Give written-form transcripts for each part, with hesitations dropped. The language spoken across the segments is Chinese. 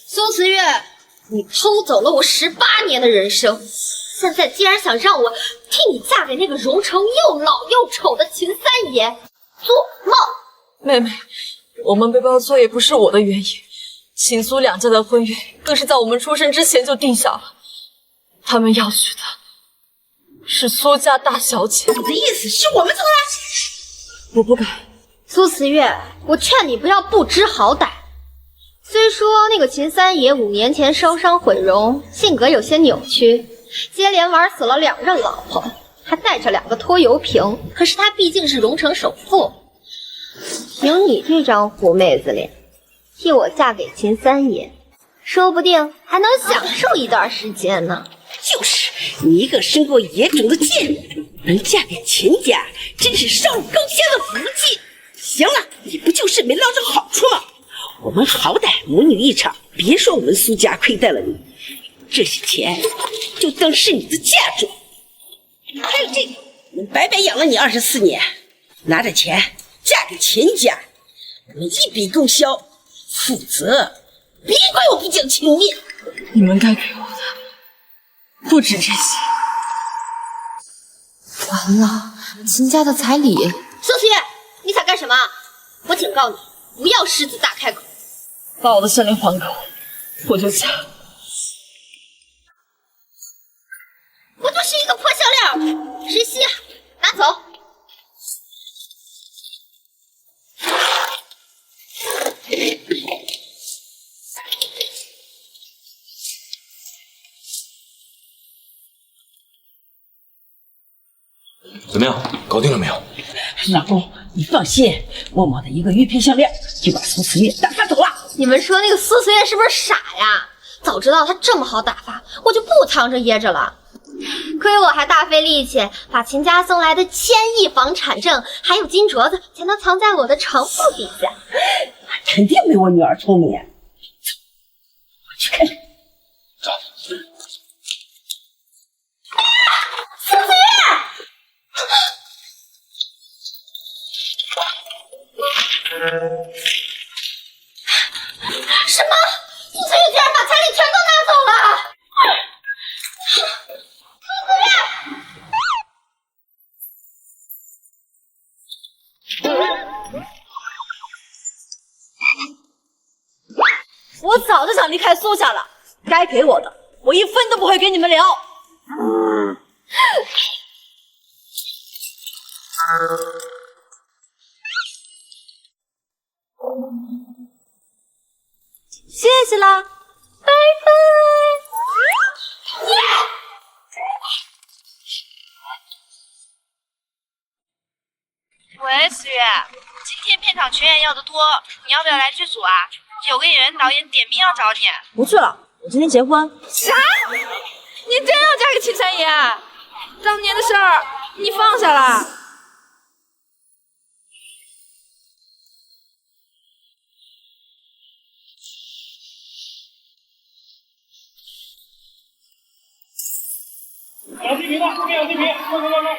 苏慈月，你偷走了我18年的人生，现在竟然想让我替你嫁给那个荣成又老又丑的秦三爷，做梦！妹妹，我们被抱错也不是我的原因，秦苏两家的婚约更是在我们出生之前就定下了，他们要娶的是苏家大小姐。你的意思是我们错了？我不敢。苏慈月，我劝你不要不知好歹。虽说那个秦三爷5年前烧伤毁容，性格有些扭曲，接连玩死了2任老婆，还带着2个拖油瓶。可是他毕竟是荣城首富，凭你这张狐妹子脸，替我嫁给秦三爷，说不定还能享受一段时间呢。就是你一个身过野种的贱人，能嫁给秦家，真是上高仙的福气。行了，你不就是没捞着好处吗？我们好歹母女一场，别说我们苏家亏待了你，这些钱就当是你的嫁妆。还有这个，我们白白养了你24年，拿着钱嫁给秦家，我们一笔勾销，负责。别怪我不讲情面。你们该给我的不止这些。完了，秦家的彩礼。苏慈月，你想干什么？我警告你，不要狮子大开口。把我的项链还给我，我就嫁。不就是一个破项链，谁稀罕？拿走。怎么样，搞定了没有？老公，你放心，默默的一个玉佩项链就把苏慈月打发走了。你们说那个苏慈月是不是傻呀？早知道他这么好打发，我就不藏着掖着了。亏我还大费力气把秦家送来的1000亿房产证还有金镯子全都藏在我的床铺底下。肯定没我女儿聪明。我去看看。走。苏慈月！什么？苏慈月居然把彩礼全都拿走了！苏慈月！我早就想离开苏家了，该给我的，我1分都不会给你们留。谢谢啦，拜拜。喂，思月，今天片场群演要的多，你要不要来剧组啊？有个演员导演点名要找你。不去了，我今天结婚。啥？你真要嫁给秦三爷？当年的事儿你放下了？有地皮的，这边有地皮，快快快快！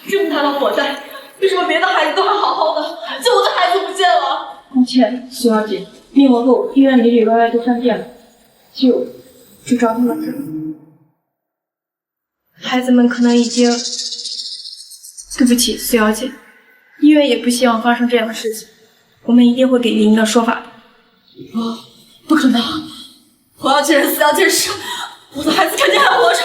这么大的火灾，为什么别的孩子都还好好的，就我的孩子不见了？抱歉，苏小姐，灭火后医院里里外外都翻遍了，就找到了这儿。孩子们可能已经……对不起，苏小姐，医院也不希望发生这样的事情，我们一定会给您一个说法的。不可能！我要见人，死要见尸，我的孩子肯定还活着。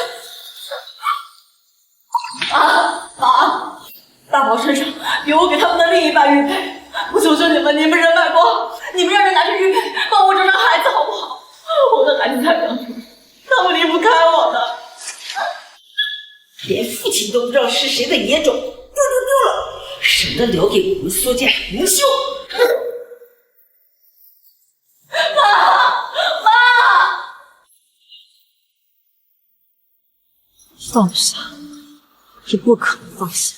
保安，大宝身上有我给他们的另一半玉佩，我求求你们，你们人脉广，你们让人拿着玉佩帮我找找孩子好不好？我的孩子才刚出生，他们离不开我的。连父亲都不知道是谁的野种，丢了，省得留给我们苏家无休。妈，放下，也不可能放下，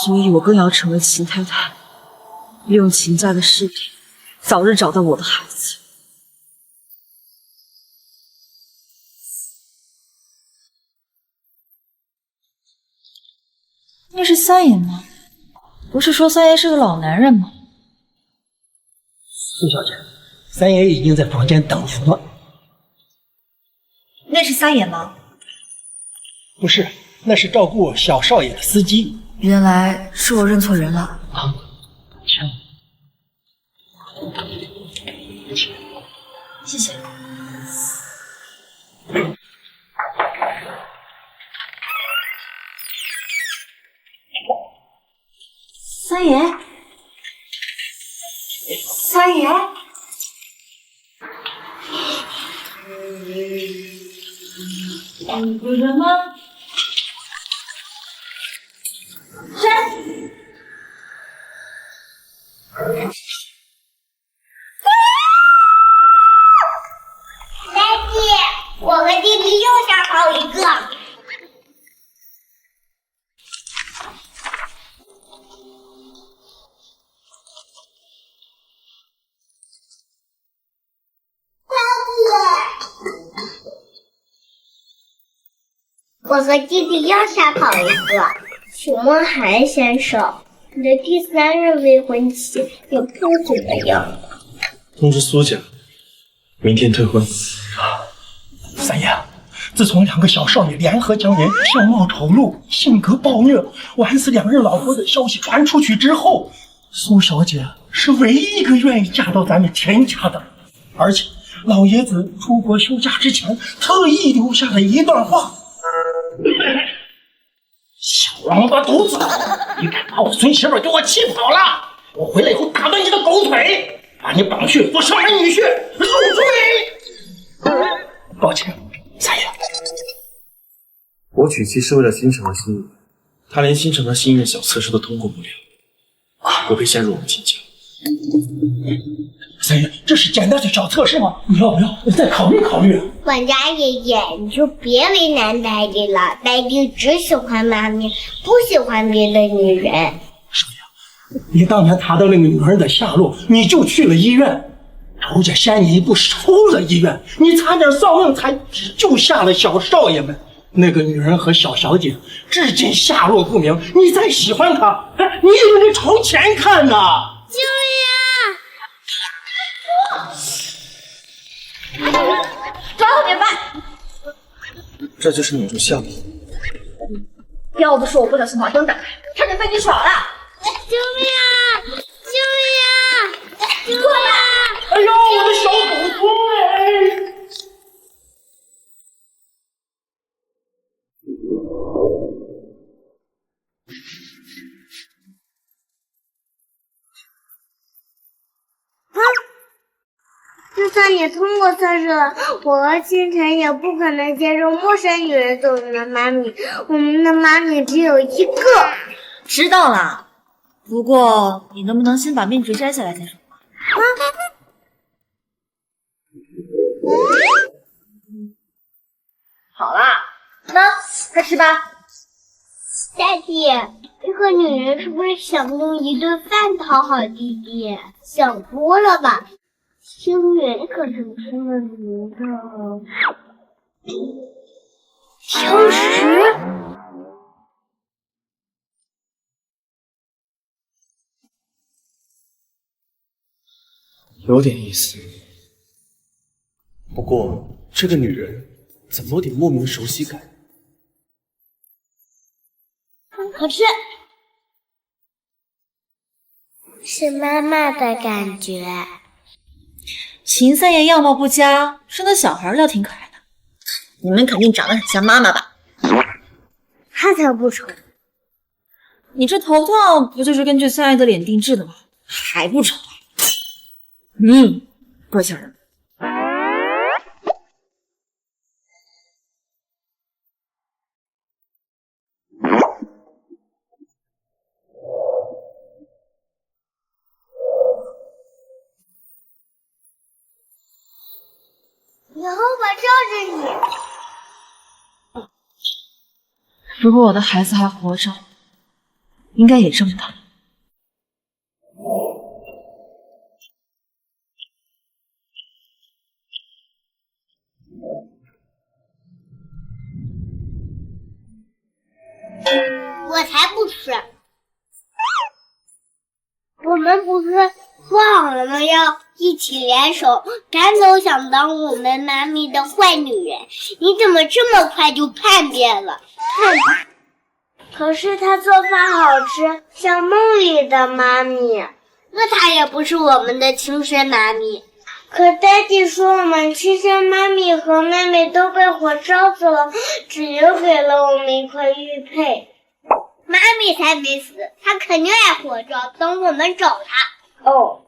所以我更要成为秦太太，利用秦家的势力，早日找到我的孩子。那是三爷吗？不是说三爷是个老男人吗？苏小姐，三爷已经在房间等您了。那是三爷吗？不是，那是照顾小少爷的司机。原来是我认错人了。啊，谢谢。三爷，三爷，有人吗？谁？daddy，我和弟弟又想好一个。我和弟弟又想好一个。请问韩先生，你的第3任未婚妻有破嘴的样子。通知苏家，明天退婚。三爷，自从2个小少爷联合将人相貌丑陋、性格暴虐、玩死2任老婆的消息传出去之后，苏小姐是唯一一个愿意嫁到咱们钱家的。而且老爷子出国休假之前，特意留下了一段话：小王八犊子，你敢把我孙媳妇给我气跑了，我回来以后打断你的狗腿，把你绑去做上门女婿，入赘。抱歉，三爷。我娶妻是为了新城的心意，他连新城的心愿小测试都通过不了，不配加入我们秦家。三爷，这是简单的小测试吗？你要不要再考虑考虑？管家爷爷，你就别为难呆弟了，呆弟只喜欢妈咪，不喜欢别的女人。少爷，你当年查到那个女人的下落，你就去了医院，仇家先你一步出了医院，你差点丧命才救下了小少爷们。那个女人和小小姐至今下落不明，你再喜欢她，你以为你朝前看呢？救命啊！抓后点办。这就是你住下面。要不是我不小心把灯打开，差点被你耍了。救命啊！救命啊！救命啊！哎呦，我的小狗狗哎！就算你通过测试了，我和清晨也不可能接受陌生女人做我们的妈咪。我们的妈咪只有一个。知道了，不过你能不能先把面具摘下来再说？好啦，那开吃吧。daddy，这个女人是不是想用一顿饭讨好弟弟？想多了吧。青云可是出了名的挑食。有点意思，不过这个女人怎么有点莫名的熟悉感？好吃，是妈妈的感觉。秦三爷样貌不佳，生的小孩倒挺可爱的。你们肯定长得很像妈妈吧？他才不丑。你这头套不就是根据三爷的脸定制的吗？还不丑啊？怪吓人。以后我罩着你。如果我的孩子还活着，应该也这么大。我才不吃！我们不是说好了吗？要一起联手赶走想当我们妈咪的坏女人。你怎么这么快就叛变了？看吧。可是她做饭好吃，像梦里的妈咪。那她也不是我们的亲生妈咪。可Daddy说我们亲生妈咪和妹妹都被火烧死了，只留给了我们一块玉佩。妈咪才没死，她肯定还活着，等我们找她。哦。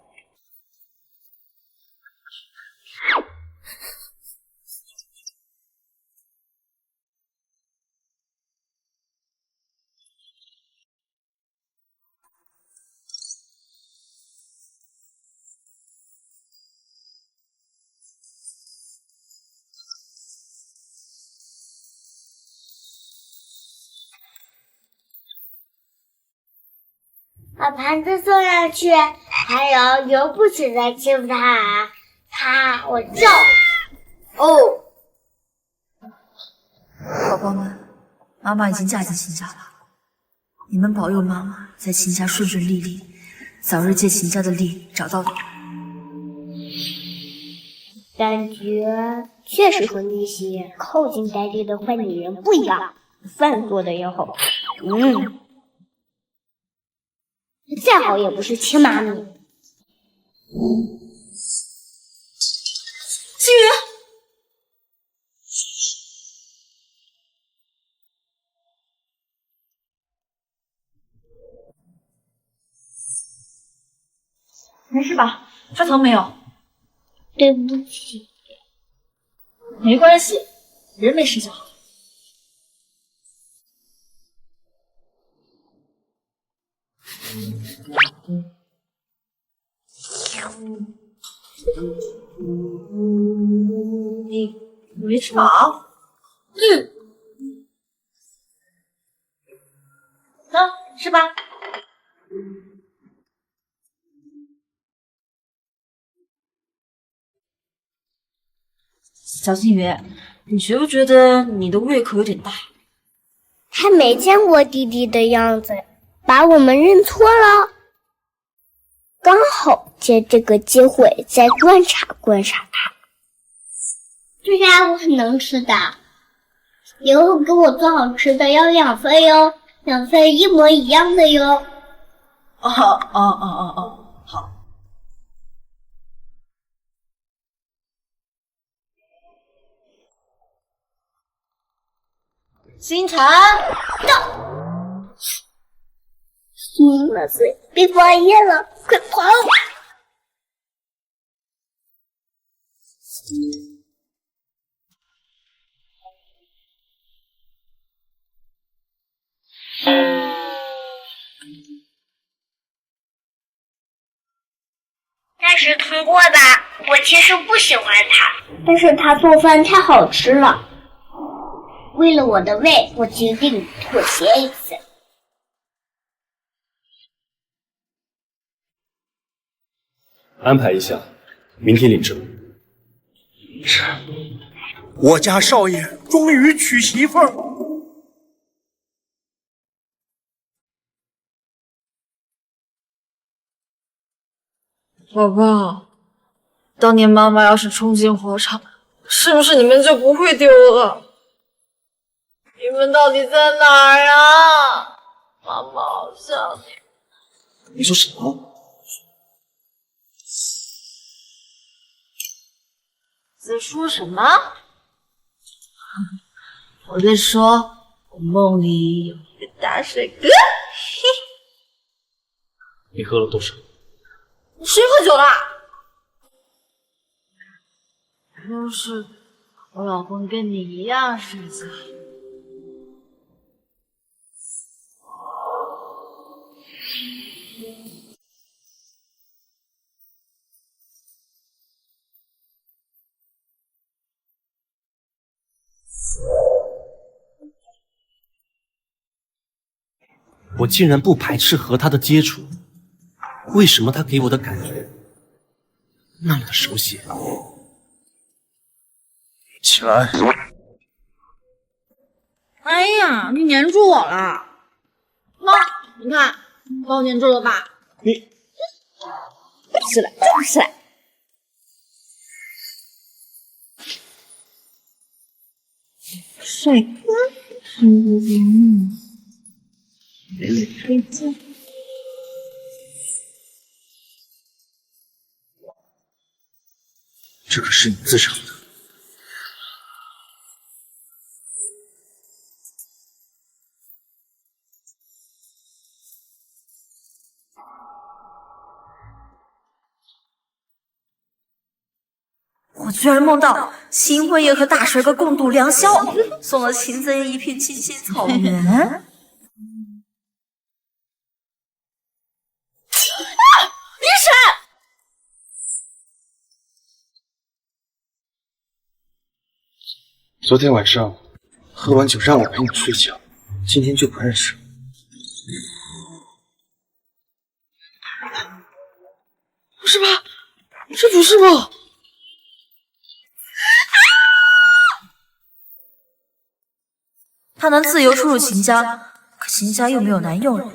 把盘子送上去，还有由不许再欺负他啊！我叫哦。宝宝们，妈妈已经嫁进秦家了，你们保佑妈妈在秦家顺顺利利，早日借秦家的力找到你。感觉确实和那些靠近Daddy的坏女人不一样，饭做的也好。再好也不是亲妈咪。星宇，没事吧？还疼没有？对不起。没关系，人没事就好。你没吃饱？那吃吧。小金鱼，你觉不觉得你的胃口有点大？他没见过弟弟的样子，把我们认错了。刚好借这个机会再观察观察他。对呀，我很能吃的，以后给我做好吃的要2份哟，2份一模一样的哟。好。星辰，到，心了嘴，被发现了，快跑！那是通过的，我其实不喜欢他，但是他做饭太好吃了。为了我的胃，我决定妥协一次。安排一下，明天领证。是，我家少爷终于娶媳妇儿。宝宝，当年妈妈要是冲进火场，是不是你们就不会丢了？你们到底在哪儿啊？妈妈好想你。你说什么？在说什么？我在说，我梦里有一个大帅哥。嘿，你喝了多少？谁喝酒了？要是我老公跟你一样身材，我竟然不排斥和他的接触，为什么他给我的感觉那么的熟悉？起来！哎呀，你粘住我了！妈，你看，把我粘住了吧？你就是了，就是了。帅哥，推荐。这可是你自找的。我居然梦到新辉爷和大帅哥共度良宵，送了秦三爷一片青青草原。林闪！昨天晚上喝完酒让我陪你睡觉，今天就不认识。不是吧？这不是吧？他能自由出入秦家，可秦家又没有男佣人，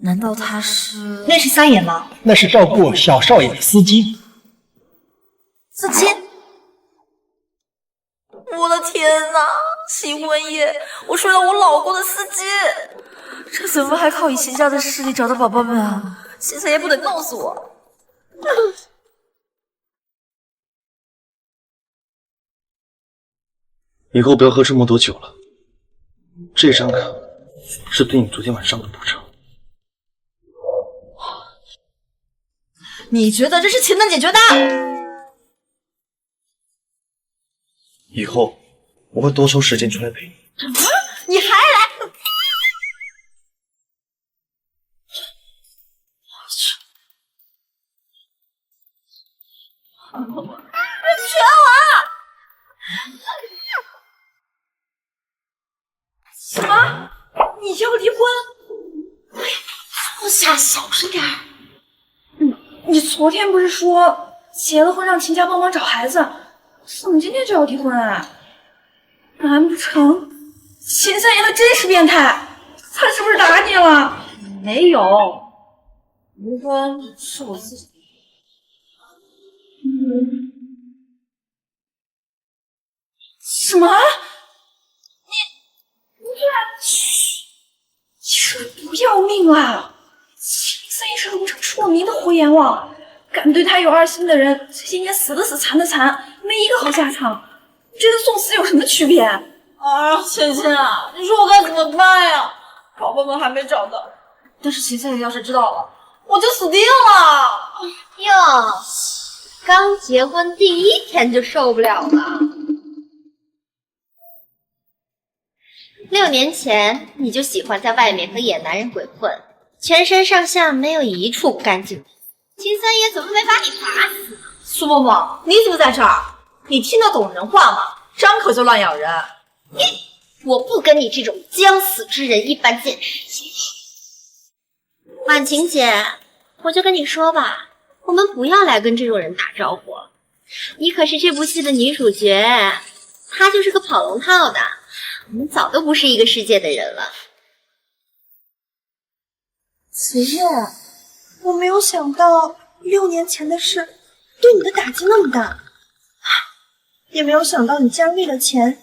难道他是？那是三爷吗？那是照顾小少爷的司机。司机？我的天哪！秦文业，我睡了我老公的司机，这怎么还靠以秦家的势力找到宝宝们啊？秦三爷不得弄死我！以后不要喝这么多酒了。这张卡是对你昨天晚上的补偿。你觉得这是钱能解决的？以后我会多抽时间出来陪你。你还来？全完！什么？你要离婚？放下，小声点。你昨天不是说结了婚让秦家帮忙找孩子，怎么今天就要离婚啊？难不成秦三爷他真是变态？他是不是打你了？没有，离婚是我自己。什么？你是不要命了？秦三爷是龙城出了名的胡言王，敢对他有二心的人，这些年死的死，残的残，没一个好下场。这跟送死有什么区别？啊，芊芊啊，你说我该怎么办呀？宝宝们还没找到，但是秦三爷要是知道了，我就死定了。哟，刚结婚第一天就受不了了。6年前你就喜欢在外面和野男人鬼混，全身上下没有一处不干净的。秦三爷怎么没把你打死？苏嬷嬷，你怎么在这儿？你听得懂人话吗？张口就乱咬人。我不跟你这种将死之人一般见识。婉晴姐，我就跟你说吧，我们不要来跟这种人打招呼。你可是这部戏的女主角，她就是个跑龙套的，我们早都不是一个世界的人了。子夜，我没有想到6年前的事对你的打击那么大，也没有想到你竟然为了钱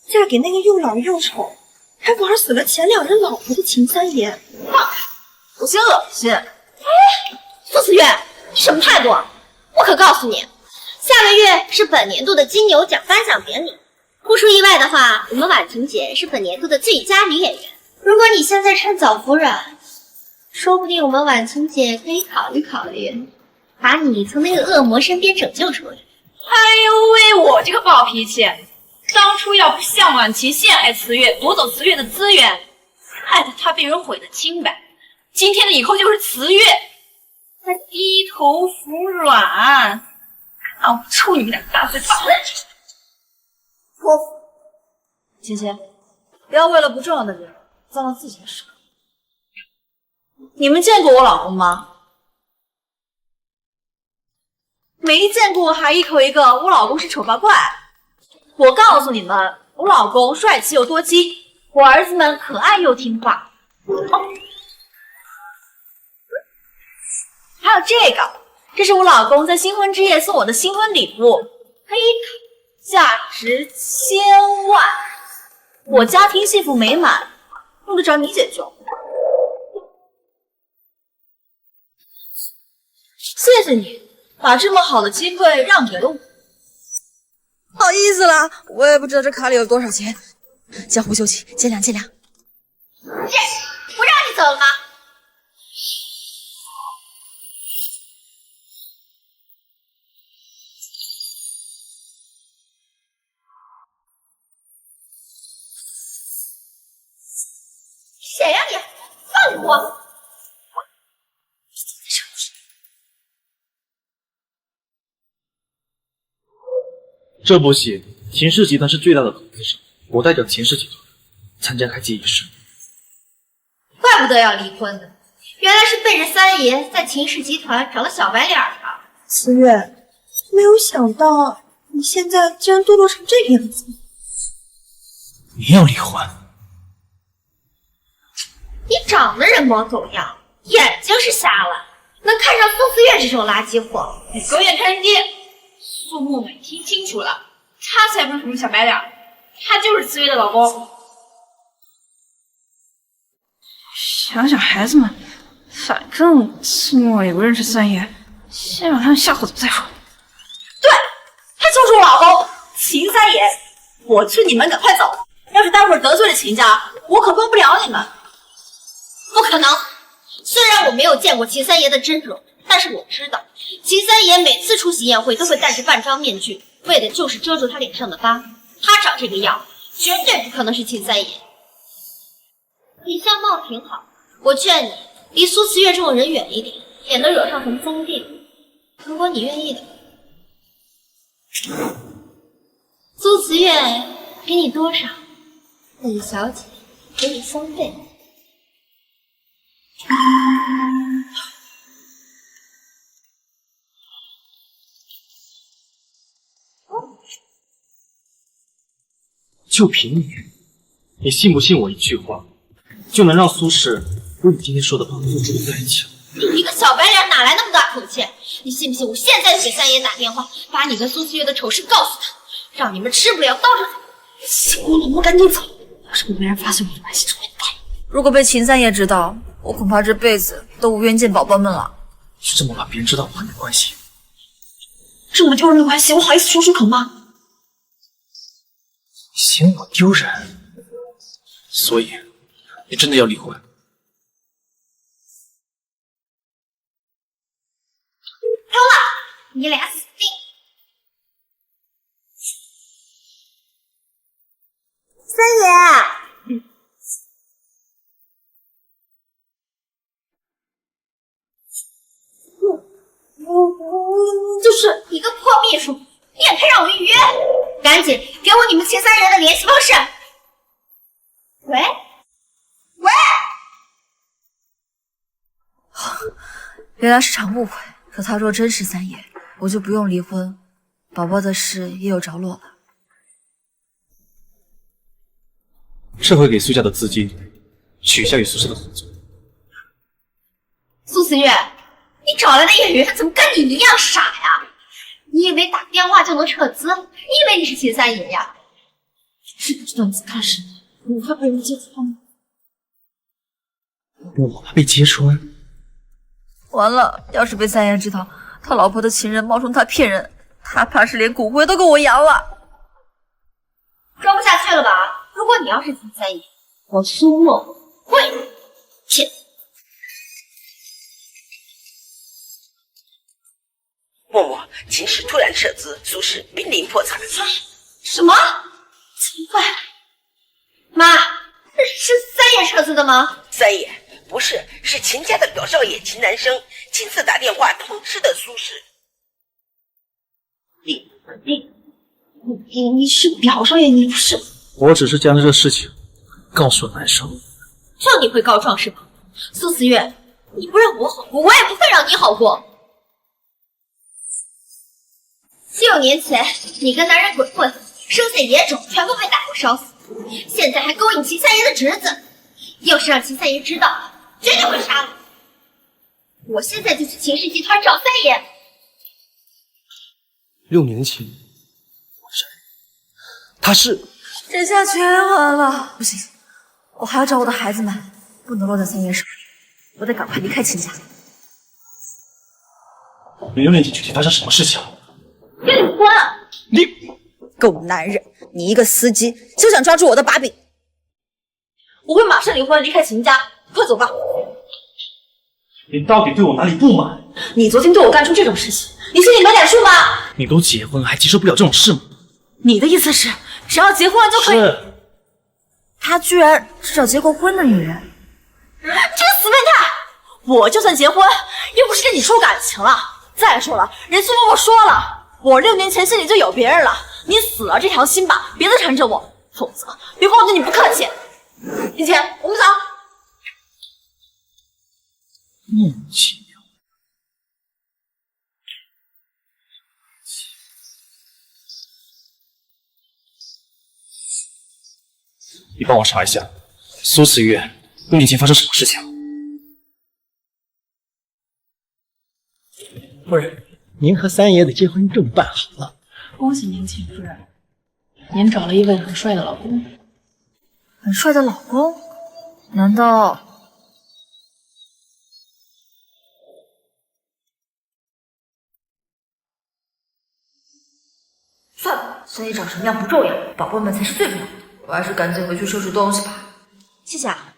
嫁给那个又老又丑还玩死了前2任老婆的秦三爷。我嫌恶心。苏思月，什么态度？我可告诉你，下个月是本年度的金牛奖颁奖典礼，不出意外的话，我们婉晴姐是本年度的最佳女演员。如果你现在趁早服软，说不定我们婉晴姐可以考虑考虑，把你从那个恶魔身边拯救出来。哎呦喂，我这个暴脾气，当初要不向婉晴陷害慈月，夺走慈月的资源，害得她被人毁得清白，今天的以后就是慈月她低头服软，看我抽你们俩大嘴巴！芊芊，不要为了不重要的人脏了自己的手。你们见过我老公吗？没见过还一口一个我老公是丑八怪。我告诉你们，我老公帅气又多金，我儿子们可爱又听话。哦，还有这个，这是我老公在新婚之夜送我的新婚礼物，黑卡，价值1000万。我家庭幸福美满，用得着你解救？谢谢你，把这么好的机会让给了我。不好意思了，我也不知道这卡里有多少钱。江湖休戚，见谅见谅。不让你走了吗？谁呀你？放我！这部戏，秦氏集团是最大的投资商，我代表秦氏集团参加开机仪式。怪不得要离婚呢，原来是背着三爷在秦氏集团找了小白脸啊！思月，没有想到你现在竟然堕落成这个样子。你要离婚？你长得人模狗样，眼睛是瞎了，能看上苏思月这种垃圾货？你狗眼看人低！苏木美，听清楚了，他才不是什么小白脸，他就是思月的老公。想想孩子们，反正苏木也不认识三爷，先把他们吓唬走再说。对，他就是我老公秦三爷。我劝你们赶快走，要是待会儿得罪了秦家，我可帮不了你们。不可能！虽然我没有见过秦三爷的真容，但是我知道秦三爷每次出席宴会都会戴着半张面具，为的就是遮住他脸上的疤。他长这个样，绝对不可能是秦三爷。你相貌挺好，我劝你离苏慈月这种人远一点，免得惹上什么疯病。如果你愿意的话，苏慈月给你多少，李小姐给你3倍。就凭你，你信不信我一句话，就能让苏轼为你今天说的话付诸在墙？你一个小白脸哪来那么大口气？你信不信我现在就给三爷打电话，把你跟苏思月的丑事告诉他，让你们吃不了兜着走。行了，我们赶紧走，要是被别人发现我们的关系，就会大。如果被秦三爷知道，我恐怕这辈子都无缘见宝宝们了。就这么把别人知道我和你的关系？这么丢人的关系，我好意思说出口吗？嫌我丢人，所以你真的要离婚？丢了，你俩死定！三爷，就是一个破秘书，你也配让我预约？赶紧给我你们秦三爷的联系方式。喂，原来是场误会。可他若真是三爷，我就不用离婚，宝宝的事也有着落了。撤回给苏家的资金，取消与苏氏的合作。苏思月，你找来的演员怎么跟你一样傻呀？你以为打电话就能撤资？你以为你是秦三爷呀？是这段子看谁的？我怕被人揭穿吗？我怕被揭穿。完了，要是被三爷知道他老婆的情人冒充他骗人，他怕是连骨灰都跟我扬了。装不下去了吧？如果你要是秦三爷，我苏梦会骗。默默，秦氏突然撤资，苏氏濒临破产。什么？怎么办？妈，是三爷撤资的吗？三爷不是，是秦家的表少爷秦南生亲自打电话通知的苏氏。你是表少爷，你不是？我只是将这个事情告诉了南生。就你会告状是吗？苏思月，你不让我好过，我也不会让你好过。6年前，你跟男人鬼混，生下野种，全部被大火烧死。现在还勾引秦三爷的侄子，要是让秦三爷知道，绝对会杀了。我现在就去秦氏集团找三爷， 6年前，他是这下全完了，不行，我还要找我的孩子们，不能落在3爷手里，我得赶快离开秦家。你6年前具体发生什么事情？跟你滚！你狗男人，你一个司机就想抓住我的把柄？我会马上离婚，离开秦家，快走吧！你到底对我哪里不满？你昨天对我干出这种事情，你心里没点数吗？你都结婚了，还接受不了这种事吗？你的意思是，只要结婚了就可以？是。他居然是找结过婚的女人，这个死变态！我就算结婚，又不是跟你处感情了。再说了，人苏嬷嬷说了，我6年前心里就有别人了。你死了这条心吧，别再缠着我，否则别怪我对你不客气。林姐，我们走。莫名其妙。你帮我查一下，苏慈月6年前发生什么事情？夫人，您和3爷的结婚证办好了。恭喜您，秦夫人，您找了一位很帅的老公。很帅的老公？难道？算了，3爷长什么样不重要，宝贝们才是最重要的。我还是赶紧回去收拾东西吧。谢谢啊。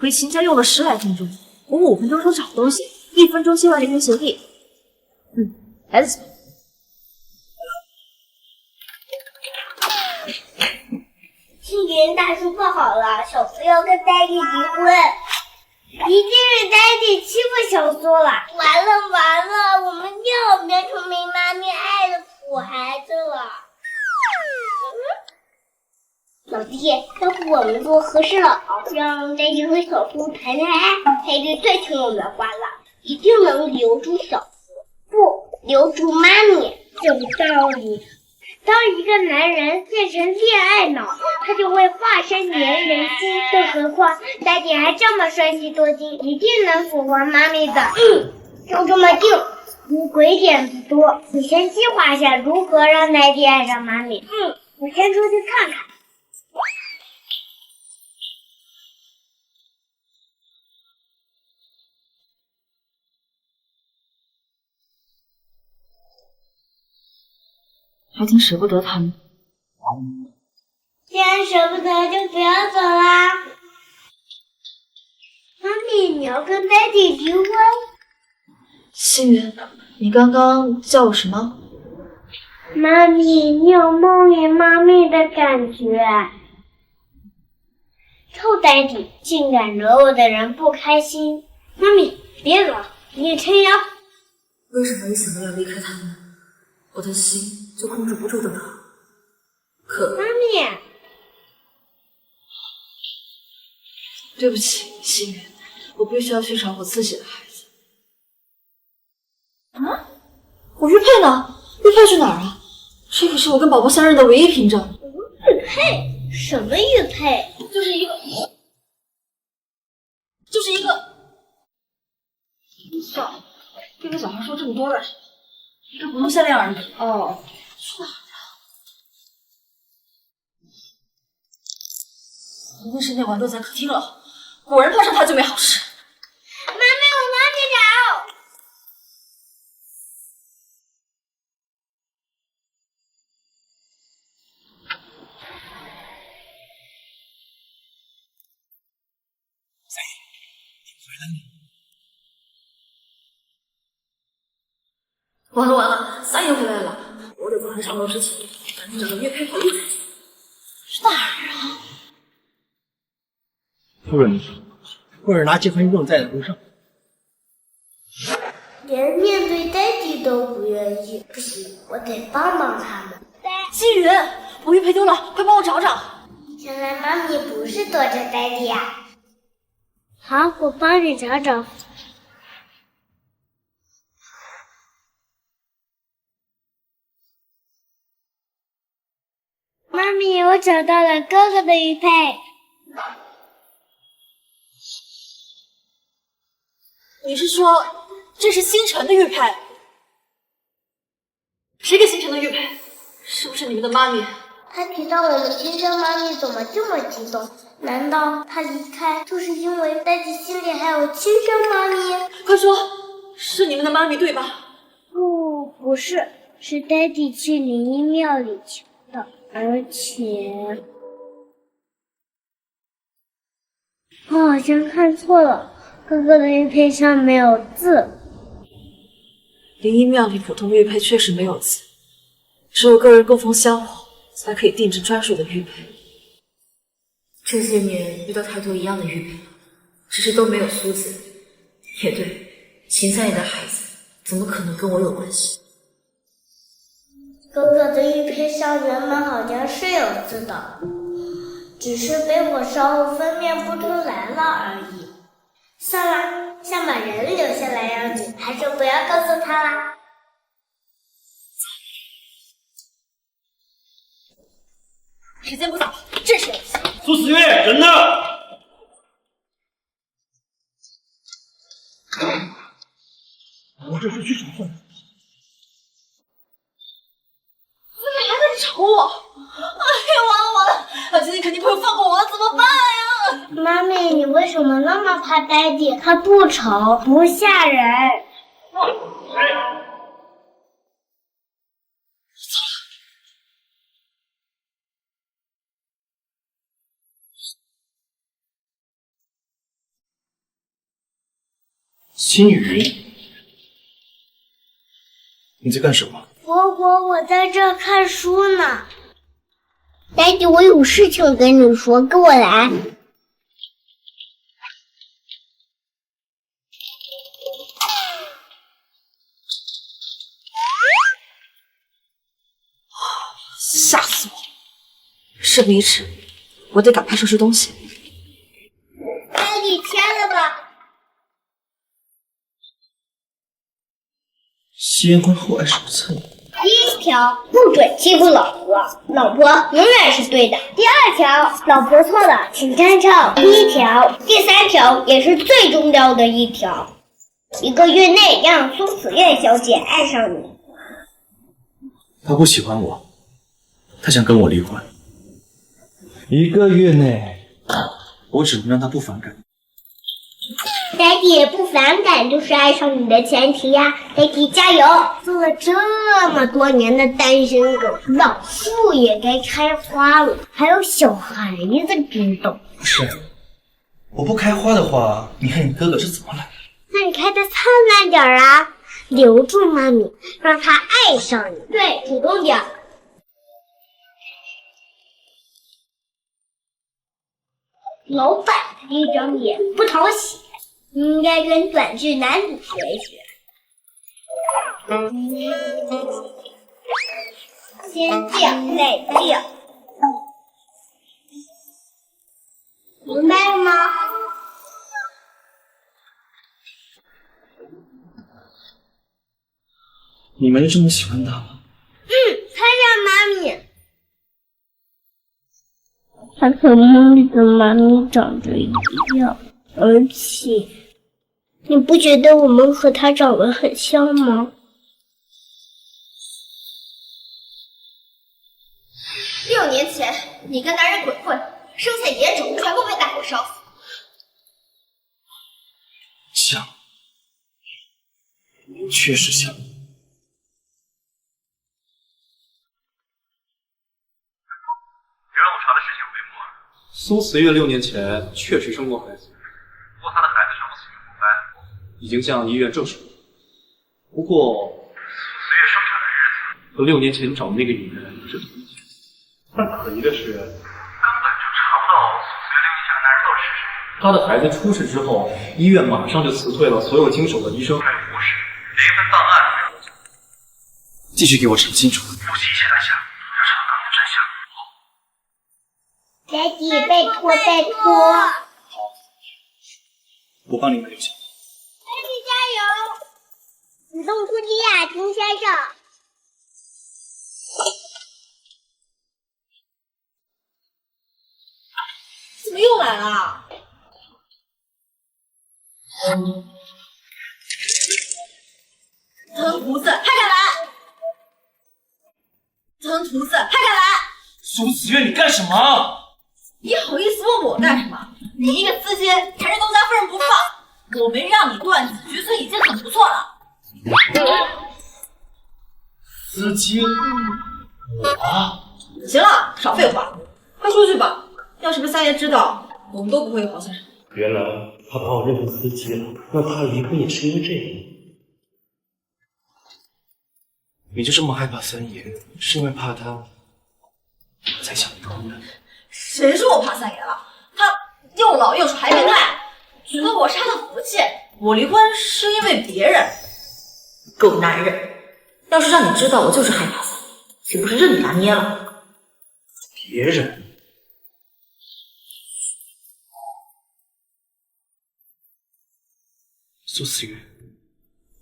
回秦家用了10来分钟，我5分钟说找东西，1分钟签完离婚协议。孩子。青云大叔不好了，小苏要跟爹地离婚，一定是爹地欺负小苏了。完了完了，我们又要变成没妈咪爱的苦孩子了。老弟，要不我们做和事佬，让爹地和小苏谈恋爱？爹地最听我们的话了，一定能留住小苏，不留住妈咪。有道理。当一个男人变成恋爱脑，他就会化身粘人心。更何况爹地还这么帅气多金，一定能符合妈咪的。就这么定。你鬼点子多，你先计划一下如何让爹地爱上妈咪。我先出去看看。还挺舍不得他们。既然舍不得，就不要走啦。妈咪，你要跟爹地离婚？星云，你刚刚叫我什么？妈咪，你有梦里妈咪的感觉。臭爹地，竟敢惹我的人不开心。妈咪，别惹，你也撑腰。为什么一想到要离开他们，我的心就控制不住的疼？可妈咪，对不起，星云，我必须要去找我自己的孩子。啊？我玉佩呢？玉佩去哪儿啊？这可是我跟宝宝相认的唯一凭证。玉佩？什么玉佩？就是一个。算了，别跟小孩说这么多干什么？一个普通项链而已。哦，去哪儿了？一定是那晚落在客厅了。果然碰上他就没好事。妈咪，我帮你找。完了完了，三爷回来了，我得在他上楼之前赶紧找到岳佩回来。是哪儿啊？夫人，夫人拿结婚证在楼上。连面对爹地都不愿意，不行，我得帮帮他们。金云，我玉佩丢了，快帮我找找。原来妈咪不是躲着爹地呀。好，我帮你找找。妈咪，我找到了哥哥的玉佩。你是说这是星辰的玉佩。谁给星辰的玉佩？是不是你们的妈咪？他提到我们亲生妈咪，怎么这么激动？难道他离开就是因为daddy心里还有亲生妈咪？快说，是你们的妈咪对吧？不是，是daddy去灵异庙里求的，而且我好像看错了，哥哥的玉佩上没有字。灵异庙里普通玉佩确实没有字，只有个人供奉香火才可以定制专属的玉佩。这些年遇到太多一样的玉佩了，只是都没有苏字。也对，秦三爷的孩子怎么可能跟我有关系？哥哥的玉佩上原本好像是有字的，只是被我烧后分辨不出来了而已。算了，先把人留下来要紧，还是不要告诉他啦。时间不早，正事要紧。苏思月，人呢？我这是去找份。你还在找我？哎呀，完了！他今天肯定不会放过我了，怎么办呀？妈咪，你为什么那么怕daddy？他不丑，不吓人。心雨，你在干什么？我在这儿看书呢。daddy，我有事情跟你说，跟我来。吓死我！事不宜迟，我得赶快收拾东西。daddy，签了吧。先婚后爱手册。第一条，不准欺负老婆，老婆永远是对的。第二条，老婆错了，请站哨。第一条，第三条也是最重要的一条，1个月内让苏子月小姐爱上你。他不喜欢我，他想跟我离婚。1个月内，我只能让他不反感。daddy 不反感就是爱上你的前提呀，daddy 加油！做了这么多年的单身狗，老妇也该开花了，还有小孩子知道。不是，我不开花的话，你看你哥哥是怎么来的？那你开的灿烂点啊，留住妈咪，让她爱上你。对，主动点。老板的这张脸不讨喜。应该跟短剧男主学一学。先这样，再这样，明白了吗？你们就这么喜欢他吗？他让妈咪。他和梦里的妈咪长得一样，而且。你不觉得我们和他长得很像吗？6年前，你跟男人鬼混，生下野种，全部被大火烧死。像，确实像。原来我查的事情有眉目啊。苏慈月6年前确实生过孩子，不过她的孩子全部死于火灾。已经向医院证实了，不过苏慈月生产的日子和6年前找的那个女人是同一天，但可疑的是，根本就查不到苏慈月6年前的男人到底是谁。她的孩子出事之后，医院马上就辞退了所有经手的医生还有护士，连一份档案都没有留下。继续给我查清楚。不惜一切代价要查到当年真相。daddy，拜托拜托。好，我帮你们留下。加油！主动出击呀，金先生！怎么又来了？藤徒子，还敢来！藤徒子，还敢来！苏子月，你干什么？你好意思问我干什么？你一个司机，缠着东家夫人不放，我没让你断子绝孙已经很不错了。司机，我行了，少废话，快出去吧。要是被三爷知道，我们都不会有好下场。原来他把我认成司机了，那他离婚也是因为这个。你就这么害怕三爷，是因为怕他才想离婚的？谁说我怕三爷了？他又老又丑还变态，觉得我是他的福气。我离婚是因为别人。狗男人！要是让你知道我就是害怕三爷，岂不是任你拿捏了？别人？苏思雨，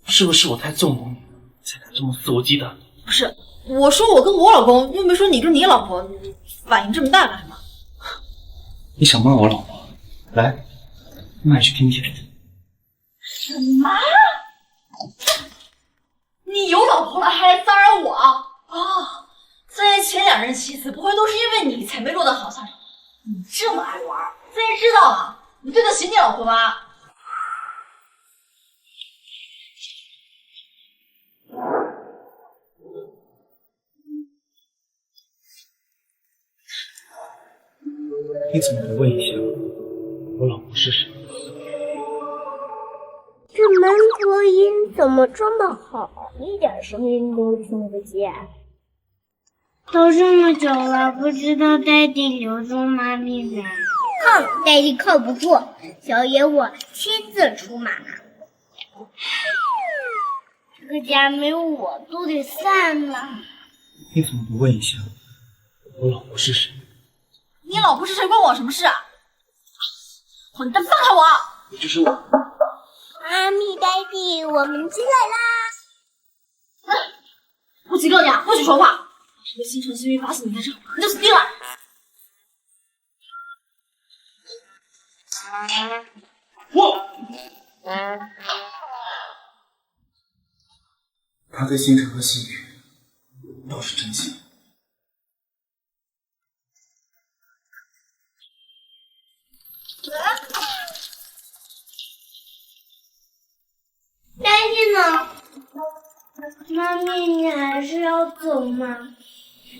是不是我太纵容你了，才敢这么肆无忌惮？不是，我说我跟我老公，又没说你跟你老婆，你反应这么大干什么？你想骂我老婆？来，那你去听听。什么？你有老婆了还来骚扰我？哦，三爷前2任妻子不会都是因为你才没落得好下场？你这么爱玩，三爷知道了，你对得起你老婆吗？你怎么不问一下我老婆是谁？这门头音怎么这么好，一点声音都听不见？都这么久了，不知道爹地留住妈咪没？靠，爹地靠不住，小爷我亲自出马。这个家没有我都得散了。你怎么不问一下我老婆是谁？你老婆是谁关我什么事啊？混蛋，放开我！你就是我。妈咪，爹地，我们进来啦！我警告你啊，不许说话！要是被星辰星域发现你在这，你就死定了！他对星辰和星宇都是真心。爹地呢？妈咪，你还是要走吗？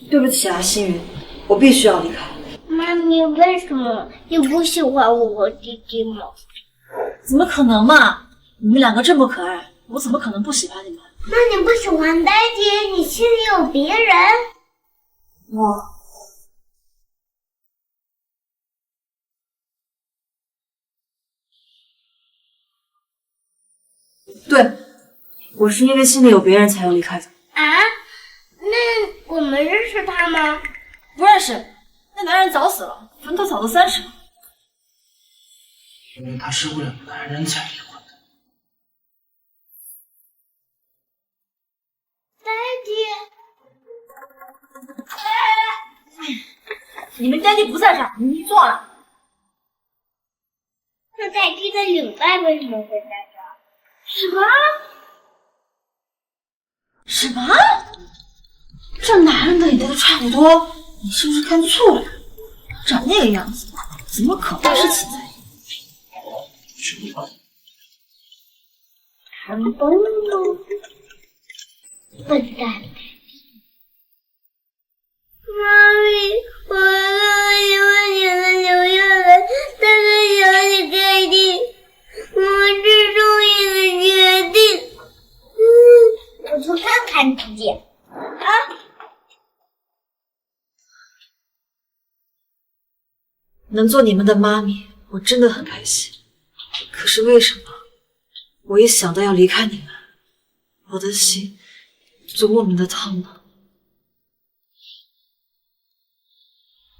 对不起啊，星云，我必须要离开。妈咪，为什么你不喜欢我和弟弟吗？怎么可能嘛！你们2个这么可爱，我怎么可能不喜欢你们？那你不喜欢爹地，你心里有别人？对，我是因为心里有别人才要离开的。啊？那我们认识他吗？不认识，那男人早死了，坟头草都30了。原来他是为了男人才离婚的。爹地，你们爹地不在这儿，你错了。那爹地的领带为什么会在这儿？什么？这男人的领带都差不多，你是不是看错了？长那个样子，怎么可能是秦在意？看懂了，笨蛋！妈咪，我喜欢你们留下来，但是想你爹地，我是终于的决定。我去看看弟弟。啊！能做你们的妈咪，我真的很开心。可是为什么，我一想到要离开你们，我的心就莫名的烫呢？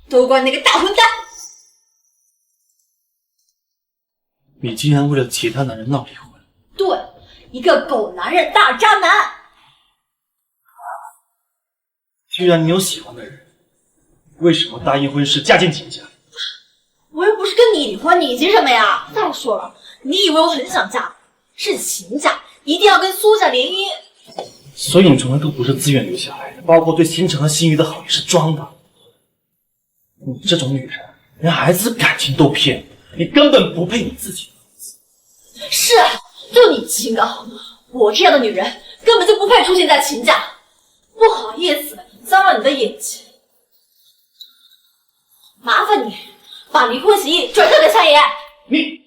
都怪那个大混蛋！你竟然为了其他男人闹离婚？对，一个狗男人大渣男！既然你有喜欢的人，为什么答应婚事嫁进秦家？我又不是跟你离婚，你急什么呀？再说了，你以为我很想嫁，是秦家一定要跟苏家联姻，所有传闻都不是自愿留下来的，包括对星辰和心雨的好也是装的。你这种女人，连孩子感情都骗，你根本不配你自己。是，就你清高，我这样的女人根本就不配出现在秦家。不好意思，脏了你的眼睛。麻烦你把离婚协议转交给三爷。你，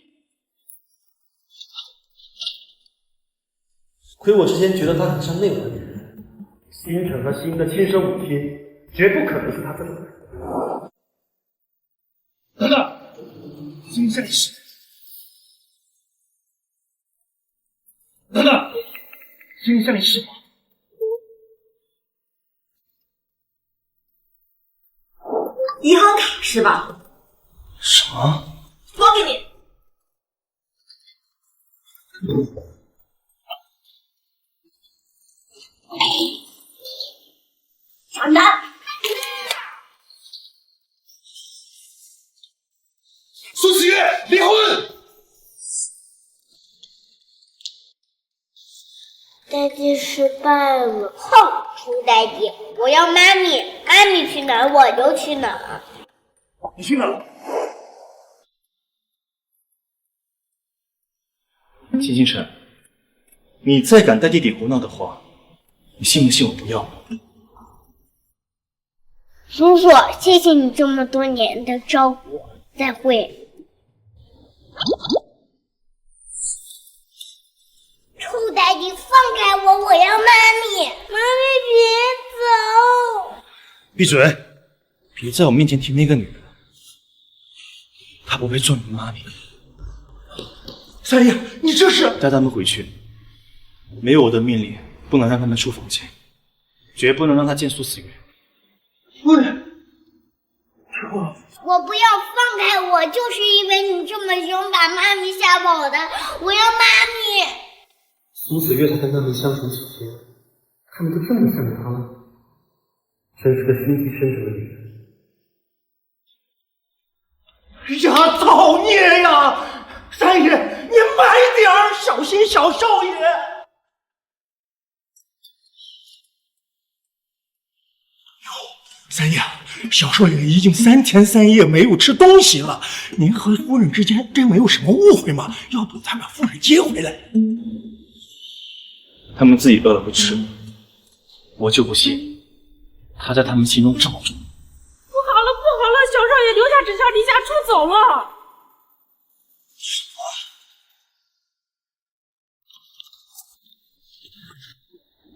亏我之前觉得她很像那样的女人，星辰和心的亲生母亲，绝不可能是她这种人。等等，心在是。等等，心在是吗？银行卡是吧？什么？还给你。传单。苏子月离婚。代替失败了。哼，初代替，我要妈咪，妈咪去哪儿我就去哪儿。你去哪儿？秦星辰，你再敢带弟弟胡闹的话，你信不信我不要了？叔叔，谢谢你这么多年的照顾，再会。臭代替，放开我！我要妈咪！妈咪别走！闭嘴！别在我面前提那个女人，她不配做你的妈咪。三爷，你这是……带他们回去，没有我的命令，不能让他们出房间，绝不能让他见苏思月。夫人，错了。我不要，放开我！就是因为你这么凶，把妈咪吓跑的。我要妈咪！苏子月才跟他们相处几天，他们就这么向着他了，真是个心机深沉的女人。呀，造孽呀！三爷，你慢点儿，小心小少爷。三爷，小少爷已经3天3夜没有吃东西了，您和夫人之间真没有什么误会吗？要不咱把夫人接回来？他们自己饿了会吃，我就不信他在他们心中这么重。不好了，不好了！小少爷留下纸条离家出走了。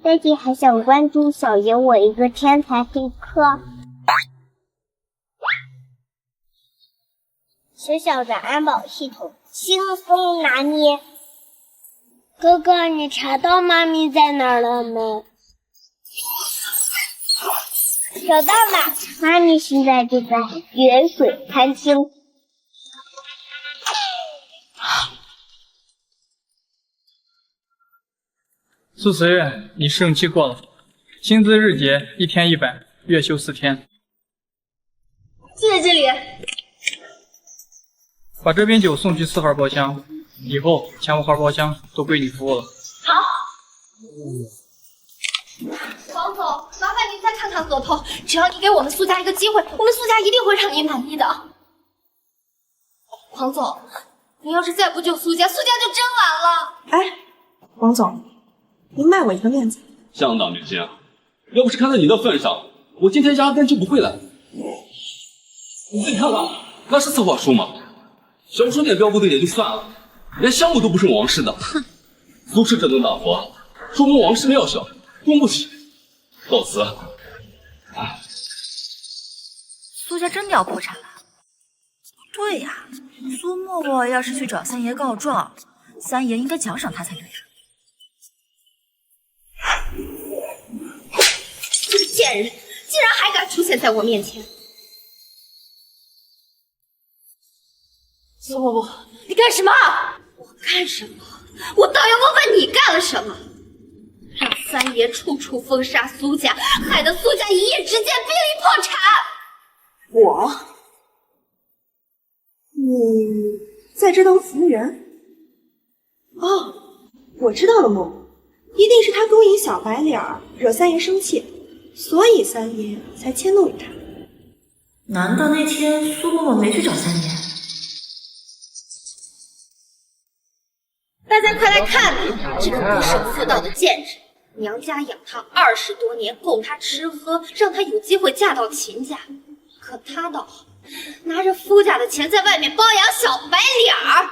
代替还想关注小爷我一个天才黑客。小小的安保系统轻松拿捏。哥哥，你查到妈咪在哪儿了没？找到了，妈咪现在就在远水餐厅。苏思月，你试用期过了，薪资日结1天100，月休4天。谢谢经理。把这瓶酒送去4号包厢，以后前5号包厢都归你服务了。好。王总，麻烦您再看看合同，只要你给我们苏家一个机会，我们苏家一定会让您满意的。王总，您要是再不救苏家，苏家就真完了。哎，王总，您卖我一个面子。相当面心，要不是看在你的份上，我今天压根就不会来。你自己看看，那是策划书吗？小数点标不对也就算了，连项目都不是王氏的。哼，苏氏这顿大活，说明王氏料小，供不起。告辞。苏家真的要破产了？对呀，苏沫沫要是去找三爷告状，三爷应该奖赏他才对呀。这个贱人，竟然还敢出现在我面前！苏沫沫，你干什么？我干什么？我倒要问问你干了什么？让三爷处处封杀苏家，害得苏家一夜之间濒临破产。我，你在这当服务员？哦，我知道了，沫沫，一定是他勾引小白脸儿，惹三爷生气，所以三爷才迁怒于他。难道那天苏嬷嬷没去找三爷？大家快来看看这个不守妇道的贱人！娘家养她20多年，供她吃喝，让她有机会嫁到秦家，可她倒好，拿着夫家的钱在外面包养小白脸儿，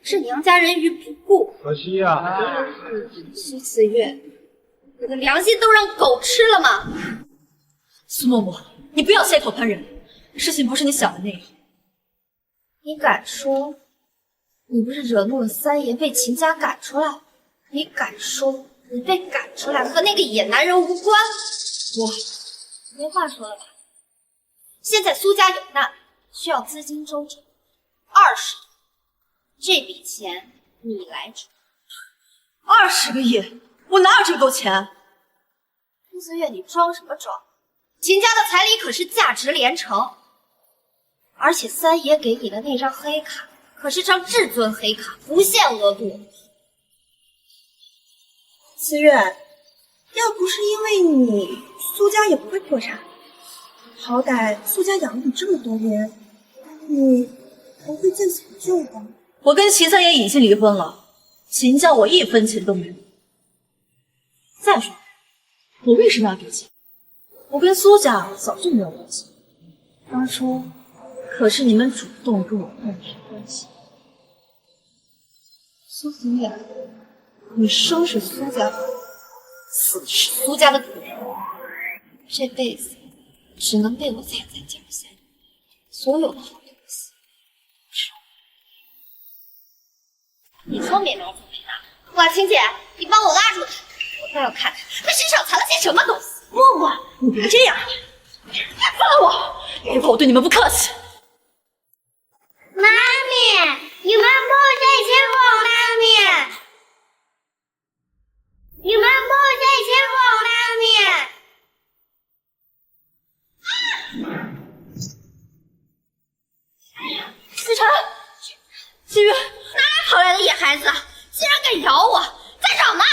置娘家人于不顾。可惜呀，苏子月，你的良心都让狗吃了吗？苏嬷嬷，你不要血口喷人，事情不是你想的那样。你敢说你不是惹怒了三爷，被秦家赶出来？你敢说你被赶出来和那个野男人无关？我没话说了吧？现在苏家有难，需要资金周转，20亿，这笔钱你来出。20个亿，我哪有这么多钱？苏子月，你装什么装？秦家的彩礼可是价值连城，而且三爷给你的那张黑卡可是张至尊黑卡，不限额度。思月，要不是因为你，苏家也不会破产。好歹苏家养了你这么多年，你不会见死不救吧？我跟秦三爷已经离婚了，秦家我1分钱都没有。再说，我为什么要给钱？我跟苏家早就没有关系，当初可是你们主动跟我断绝关系。苏子月，你生是苏家的，死是苏家的主人，这辈子只能被我踩在脚下，所有的好东西是我。你说没拿就没拿。婉晴姐，你帮我拉住他，我倒要看看他身上藏了些什么东西。默默，你别这样，放了我，以后我对你们不客气。妈咪，你们不在欺负妈咪！你们不在欺负妈咪！思辰，心月，哪里跑来的野孩子，竟然敢咬我！在找呢！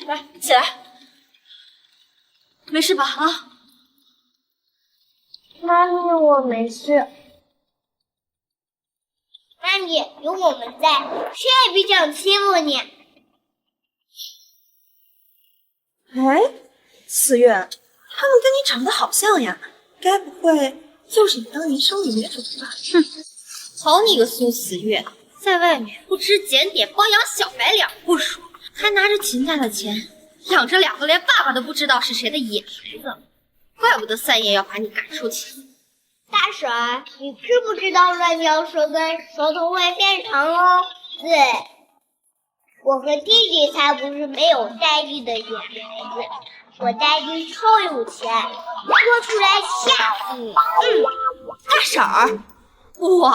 来，起来，没事吧？啊？妈咪，我没事。妈咪，有我们在，谁也别想欺负你。哎，思月，他们跟你长得好像呀，该不会就是你当年生的女主吧？哼，好你个苏思月，在外面不知检点，包养小白脸不说，还拿着秦家的钱养着2个连爸爸都不知道是谁的野孩子，怪不得三爷要把你赶出去。大婶，你知不知道乱嚼舌根，舌头会变长哦？对，我和弟弟才不是没有待遇的野孩子，我待遇超有钱，说出来吓死你。大婶儿，我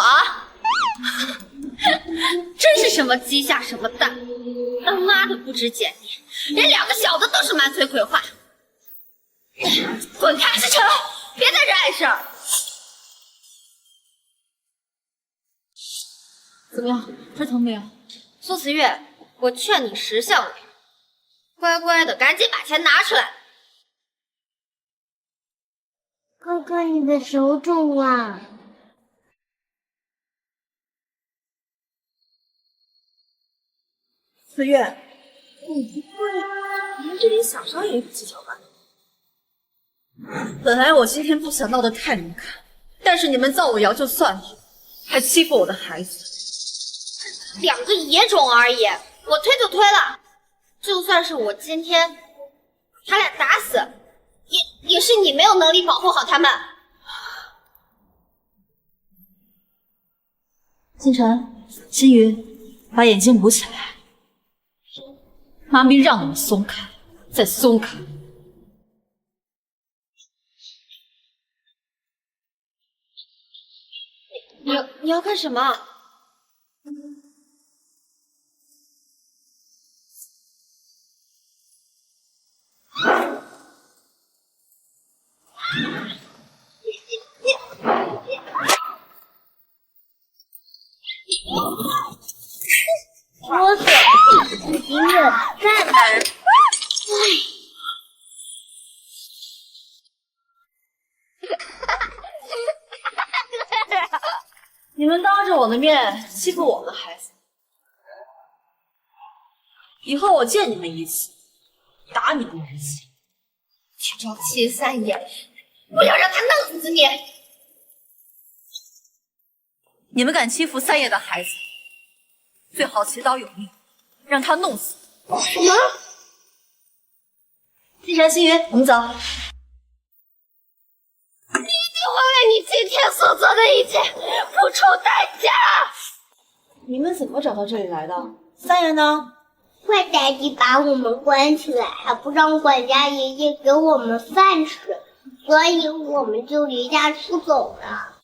真是什么鸡下什么蛋，当妈的不知检点，连2个小子都是满嘴鬼话。滚开，思辰，别在这碍事儿。怎么样，这疼没有？苏慈月，我劝你识相点，乖乖的赶紧把钱拿出来。哥哥，你的手肿了。思月，你不会连这点小伤也有技巧吧？本来我今天不想闹得太难看，但是你们造我谣就算了，还欺负我的孩子。2个野种而已，我推就推了。就算是我今天把他俩打死，也是你没有能力保护好他们。星辰、新宇，把眼睛捂起来。妈咪让你们松开，再松开。你要干什么？啰嗦，隐忍再难。你们当着我的面欺负我的孩子，以后我见你们一次，打你们一次。找齐三爷，我要让他弄死你！你们敢欺负三爷的孩子，最好祈祷有命，让他弄死。什么？天山星云，我们走。一定会为你今天所做的一切付出代价。你们怎么找到这里来的？三爷呢？坏daddy把我们关起来，还不让管家爷爷给我们饭吃，所以我们就离家出走了。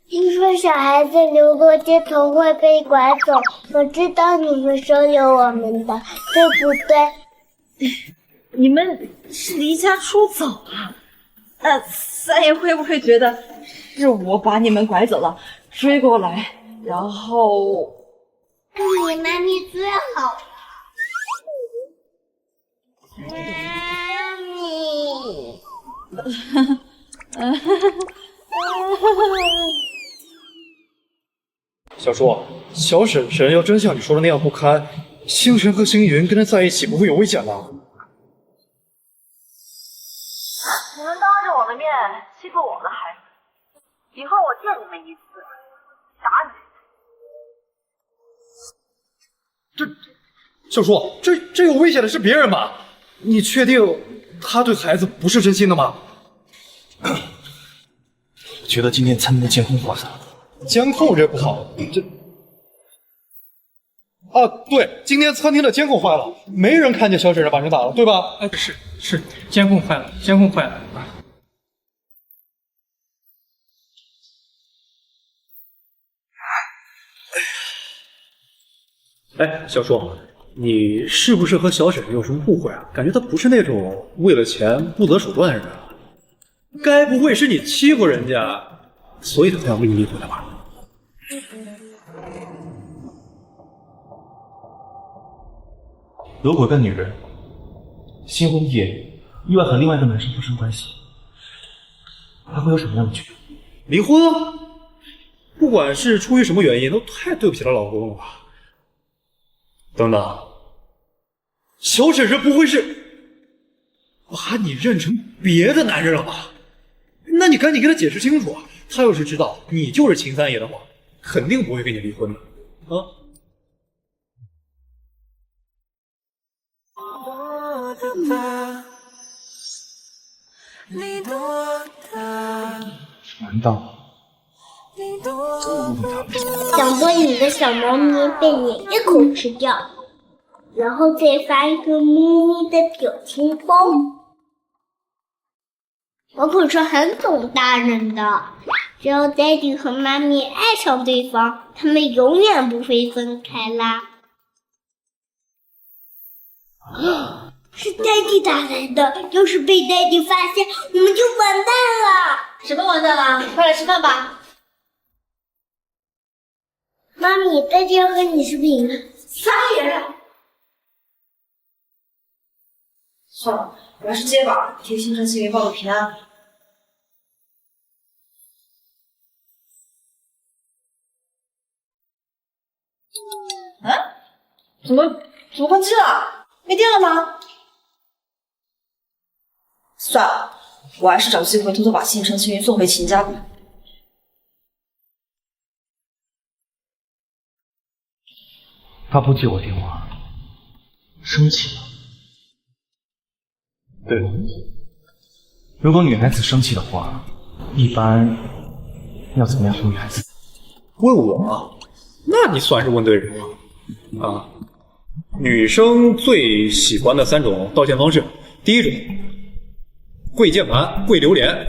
听说小孩子流落街头会被拐走，我知道你会收留我们的，对不对？你们是离家出走了？三爷会不会觉得是我把你们拐走了，追过来？然后，你妈咪最好了，妈咪。小叔，小婶婶要真像你说的那样不堪，星辰和星云跟他在一起不会有危险吧？你们当着我的面欺负我的孩子，以后我见你们一次，打你。小叔，这有危险的是别人吧？你确定他对孩子不是真心的吗？我觉得今天餐厅的监控坏了。监控这不好，对，今天餐厅的监控坏了，没人看见小婶婶把人打了，对吧？哎，是，监控坏了，监控坏了。哎，小叔，你是不是和小婶婶有什么误会啊？感觉她不是那种为了钱不择手段的人啊。该不会是你欺负人家，所以她才要跟你离婚的吧？如果跟女人新婚夜意外和另外一个男生发生关系，还会有什么样的举动？离婚啊！不管是出于什么原因，都太对不起她老公了吧？等等，小婶婶不会是把你认成别的男人了吧？那你赶紧跟她解释清楚啊！她要是知道你就是秦三爷的话，肯定不会跟你离婚的啊！难道想做你的小猫咪被你一口吃掉，然后再发一个咪咪的表情包。我可是很懂大人的，只要 daddy 和妈咪爱上对方，他们永远不会分开啦。是 daddy 打来的，要是被 daddy 发现，我们就完蛋了。什么完蛋啦？快来吃饭吧。妈咪，daddy要和你视频。三爷，算了，我还是接吧，替星辰星云报个平安。怎么关机了？没电了吗？算了，我还是找机会偷偷把星辰星云送回秦家吧。他不接我电话，生气了。对了，如果女孩子生气的话，一般要怎么样哄女孩子？问我？那你算是问对人了啊！女生最喜欢的3种道歉方式，第一种跪键盘、跪榴莲；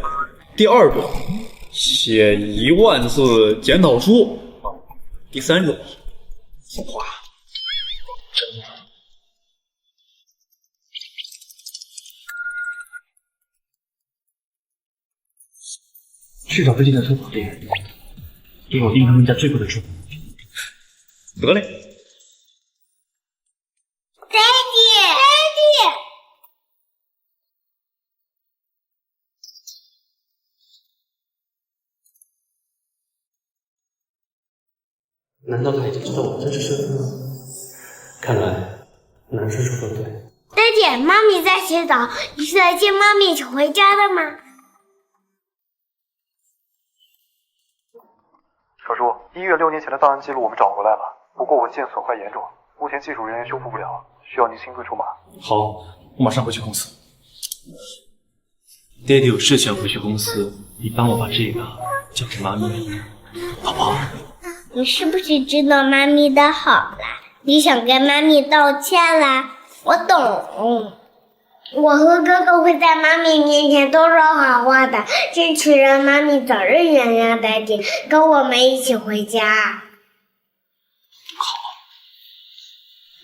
第二种写10000字检讨书；第3种送花。真的。去找最近的推广店，给我定他们家最贵的住。得嘞。Daddy，难道他已经知道我真实身份了？看来男生说的对。Daddy，妈咪在洗澡，你是来接妈咪一起回家的吗？小叔，医院6年前的档案记录我们找回来了，不过文件损坏严重，目前技术人员修复不了，需要您亲自出马。好，我马上回去公司。爹地有事情回去公司，你帮我把这个交给妈咪，好不好？你是不是知道妈咪的好啦？你想跟妈咪道歉啦？我懂，我和哥哥会在妈咪面前都说好话的，争取让妈咪早日原谅爹地，跟我们一起回家。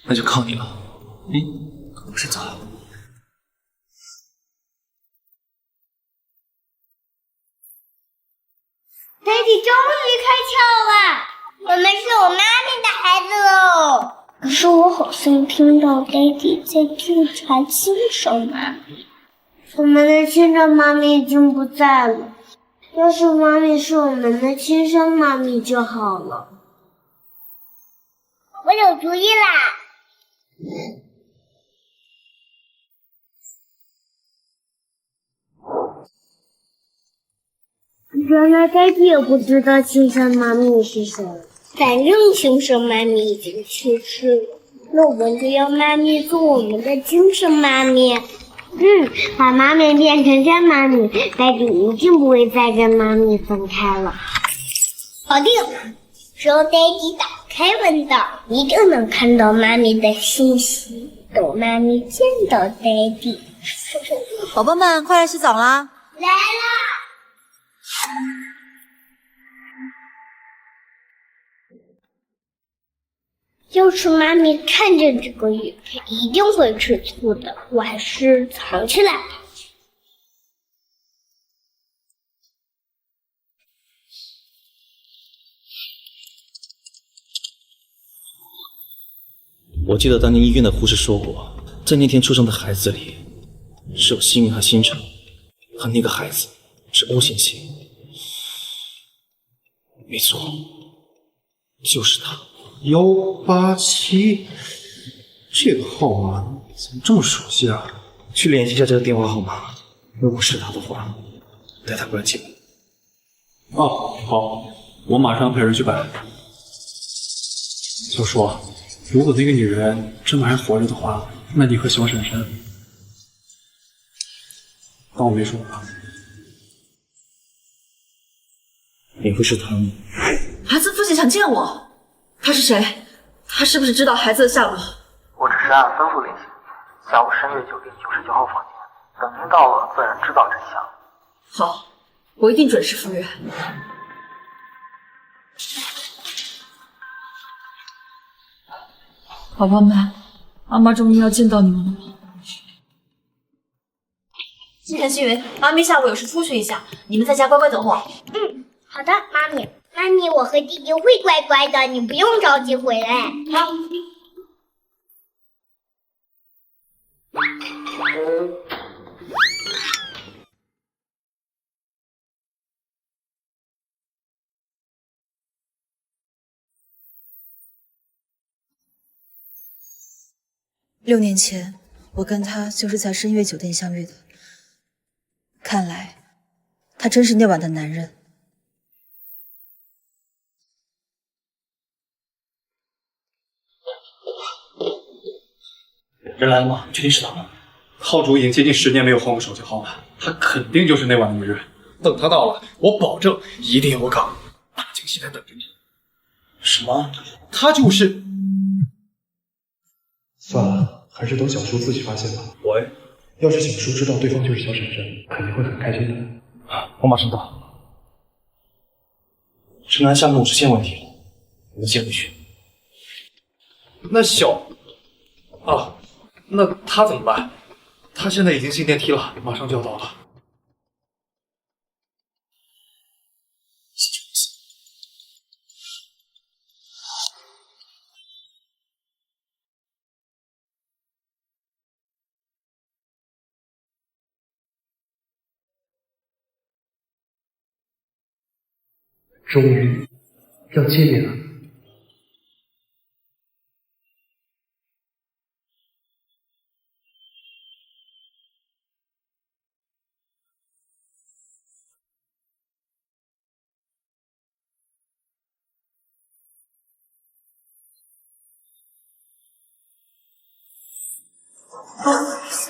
那就靠你了。我先走了。爹地终于开窍了，我们是我妈咪的孩子喽。可是我好像听到爹地在调查亲生妈咪，我们的亲生妈咪已经不在了。要是妈咪是我们的亲生妈咪就好了。我有主意啦！原来爹地也不知道亲生妈咪是谁，反正亲生妈咪已经去世了，那我们就要妈咪做我们的亲生妈咪。把妈咪变成真妈咪，爹地一定不会再跟妈咪分开了。好定，只要爹地打开文档，一定能看到妈咪的信息，等妈咪见到爹地。宝宝们，快来洗澡啦！来啦！要是妈咪看见这个玉佩，一定会吃醋的。我还是藏起来吧。我记得当年医院的护士说过，在那天出生的孩子里是有星云和星辰，和那个孩子是欧星星。没错，就是他。187，这个号码怎么这么熟悉啊？去联系一下这个电话号码，如果是他的话，带他过来见我。哦，好，我马上派人去办。小叔，如果那个女人真的还活着的话，那你和小婶婶当我没说吧？你会是他吗？孩子父亲想见我。他是谁？他是不是知道孩子的下落？我只是按吩咐联系你，下午深悦酒店99号房间，等您到了自然知道真相。好，我一定准时赴约。宝宝们，妈妈终于要见到你们了。星辰、星云，妈咪下午有事出去一下，你们在家乖乖等我。好的，妈咪。妈咪，我和弟弟会乖乖的，你不用着急回来。好。6年前，我跟他就是在深悦酒店相遇的。看来，他真是那晚的男人。人来了吗？确定是他吗？号主已经接近10年没有换过手机号码，他肯定就是那晚的女人。等他到了，我保证一定有个大惊喜在等着你。什么？他就是？算了，还是等小叔自己发现吧。喂，要是小叔知道对方就是小婶婶，肯定会很开心的。我马上到。城南项目出现问题了，我们接回去。那那他怎么办？他现在已经进电梯了，马上就要到了。终于要见面了。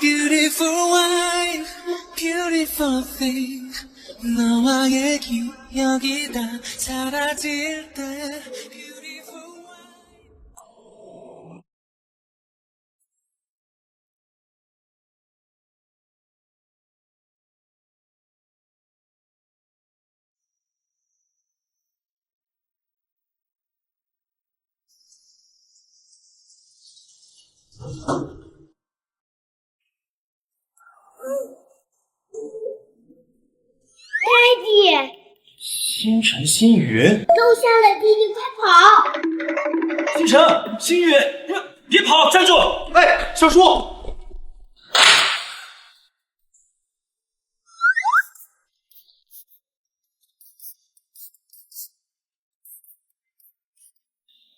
Beautiful wife, beautiful thing. 너와의 기억이 다 사라질 때. Beautiful wife. Daddy，星辰星宇，楼下了，弟弟快跑！星辰星宇，别跑，站住！哎，小叔。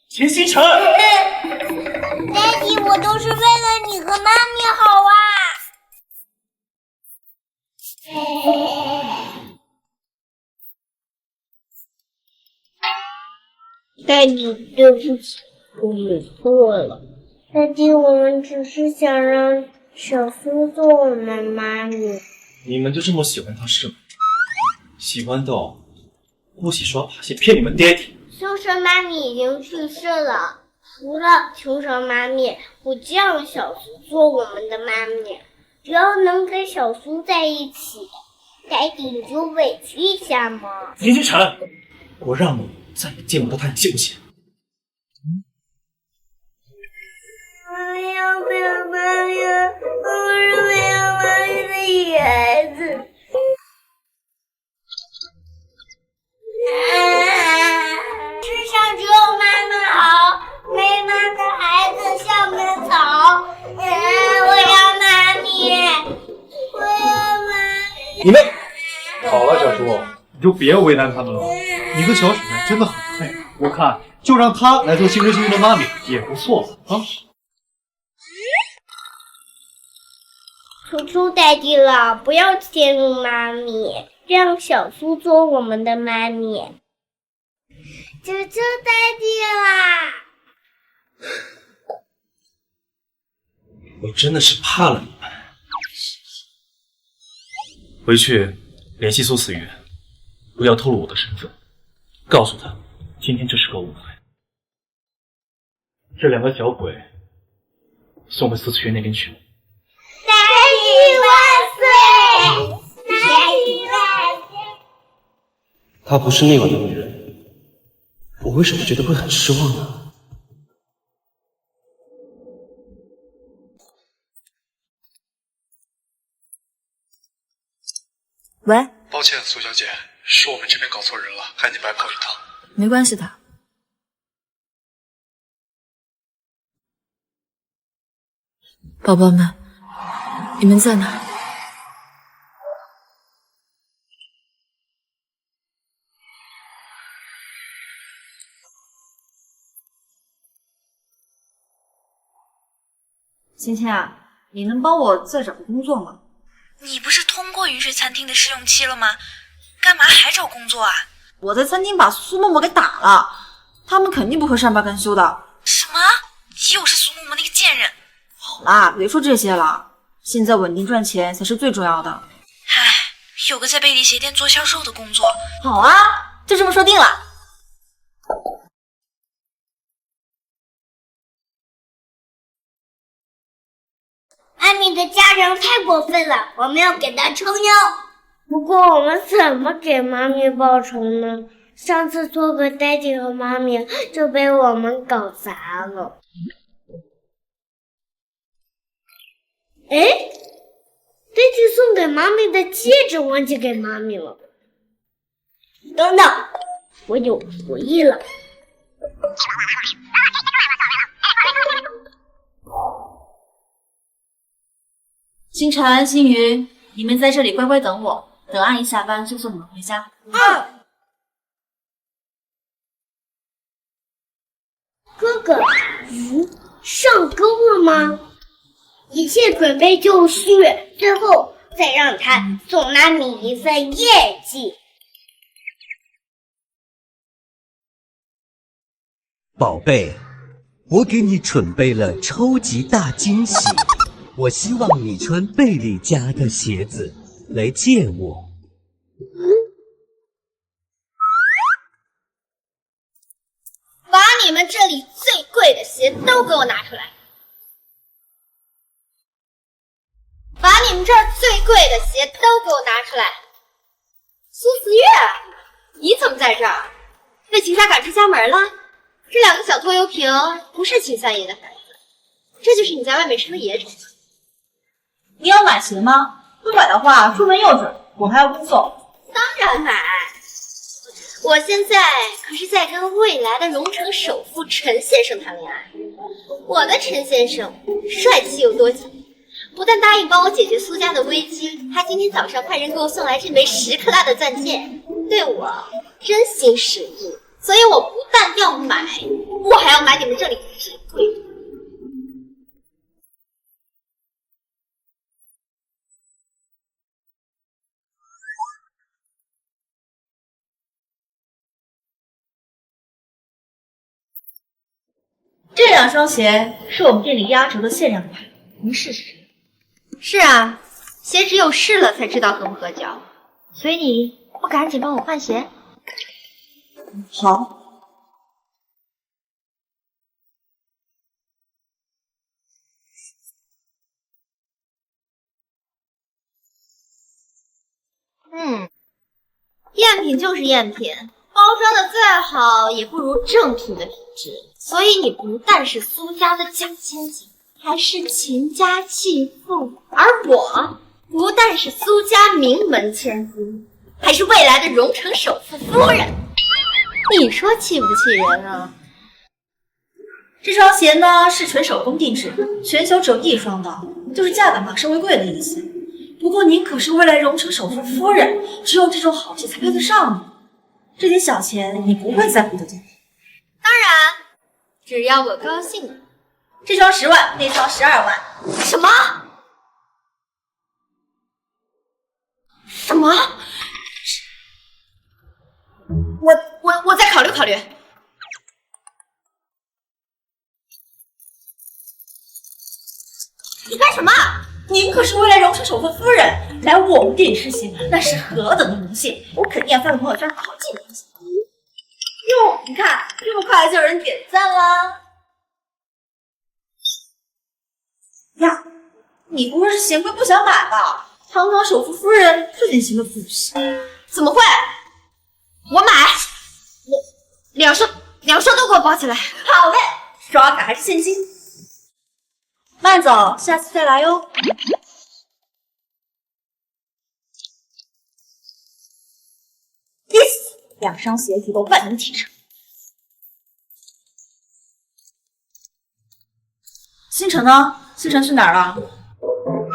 秦星辰，Daddy，我都是为了你和妈咪好啊。Daddy，对不起，我们错了。Daddy，我们只是想让小苏做我们妈咪。你们就这么喜欢他是吗？喜欢到不洗刷爬蟹骗你们爹地？凶神妈咪已经去世了，除了凶神妈咪不叫小苏做我们的妈咪，只要能跟小苏在一起，Daddy你就委屈一下嘛。林星辰，我让你再也见不到他，你信不信？我要没有妈咪，我是没有妈咪的野孩子。世上只有妈妈好，没妈的孩子像根草。我要妈咪，我要妈咪。你们好了，小叔，你就别为难他们了。你和小雪真的很配，我看就让她来做星辰星宇的妈咪也不错啊。求求Daddy了，不要迁怒妈咪，让小苏做我们的妈咪。求求Daddy啦！我真的是怕了你们。回去联系苏思雨，不要透露我的身份，告诉他今天这是个误会。这两个小鬼送回苏思雨那边去。Daddy万岁 ！Daddy万岁！她不是那晚的女人，我为什么觉得会很失望呢？喂，抱歉，苏小姐，是我们这边搞错人了，害你白跑一趟。没关系的。宝宝们，你们在哪？芊芊啊，你能帮我再找个工作吗？你不是通过云水餐厅的试用期了吗？干嘛还找工作啊？我在餐厅把苏沫沫给打了，他们肯定不会善罢甘休的。什么？又是苏沫沫那个贱人！好啦，别说这些了，现在稳定赚钱才是最重要的。唉，有个在贝利鞋店做销售的工作。好啊，就这么说定了。妈咪的家人太过分了，我们要给她撑腰。不过我们怎么给妈咪报仇呢？上次做个Daddy和妈咪就被我们搞砸了。哎，Daddy送给妈咪的戒指忘记给妈咪了。等等，我有主意了。星辰、星宇，你们在这里乖乖等我，等阿姨下班就送你们回家。哥哥，上钩了吗？一切准备就绪，最后再让他送拉米一份业绩。宝贝，我给你准备了超级大惊喜，我希望你穿贝利家的鞋子来见我。把你们这里最贵的鞋都给我拿出来！把你们这儿最贵的鞋都给我拿出来！苏思月，你怎么在这儿？被秦家赶出家门了？这两个小拖油瓶不是秦三爷的孩子，这就是你在外面生的野种。你要买鞋吗？不买的话，出门右转，我还要恭送。当然买。我现在可是在跟未来的荣城首富陈先生谈恋爱。我的陈先生帅气又多情，不但答应帮我解决苏家的危机，还今天早上派人给我送来这枚10克拉的钻戒，对我真心实意。所以我不但要买，我还要买你们这里最贵的。这两双鞋是我们店里压轴的限量款，您试试。是啊，鞋只有试了才知道合不合脚，所以你不赶紧帮我换鞋？好。赝品就是赝品，包装的再好也不如正品的品质。所以你不但是苏家的假千金，还是秦家继父，而我不但是苏家名门千金，还是未来的荣城首富夫人。你说气不气人啊？这双鞋呢是纯手工定制，全球只有1双的，就是价格嘛稍微贵了一些。不过您可是未来荣城首富夫人，只有这种好鞋才配得上你。这点小钱你不会在乎的，对吧？当然，只要我高兴。这双10万，那双12万。什么？什么？我再考虑考虑。你干什么？您可是未来荣城首富夫人，来我们店里试鞋，那是何等的荣幸！我肯定要发个朋友圈，好记东西。哟，你看这么快就有人点赞啦！呀，你不会是嫌贵不想买吧？堂堂首富夫人，这点行为不行。怎么会？我买，两双都给我包起来。好嘞，刷卡还是现金？慢走，下次再来哟。yes， 2双鞋足够万能提成。星辰呢？星辰去哪儿了？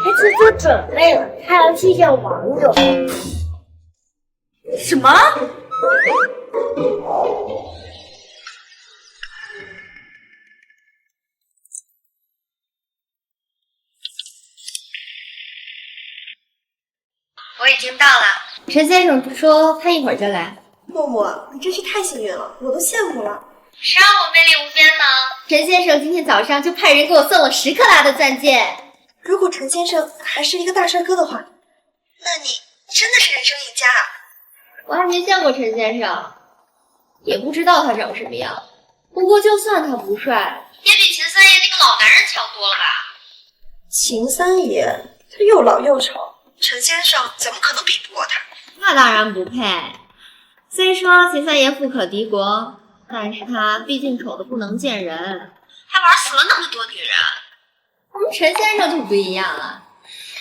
他去做准备了，他要去见王总。什么？我已经到了，陈先生说他一会儿就来。默默，你真是太幸运了，我都羡慕了。谁让我魅力无边呢？陈先生今天早上就派人给我送了10克拉的钻戒。如果陈先生还是一个大帅哥的话，那你真的是人生赢家啊！我还没见过陈先生，也不知道他长什么样。不过就算他不帅，也比秦三爷那个老男人强多了吧？秦三爷，他又老又丑，陈先生怎么可能比不过他？那当然不配。虽说秦三爷富可敌国，但是他毕竟丑的不能见人，还玩死了那么多女人。我们陈先生就不一样了。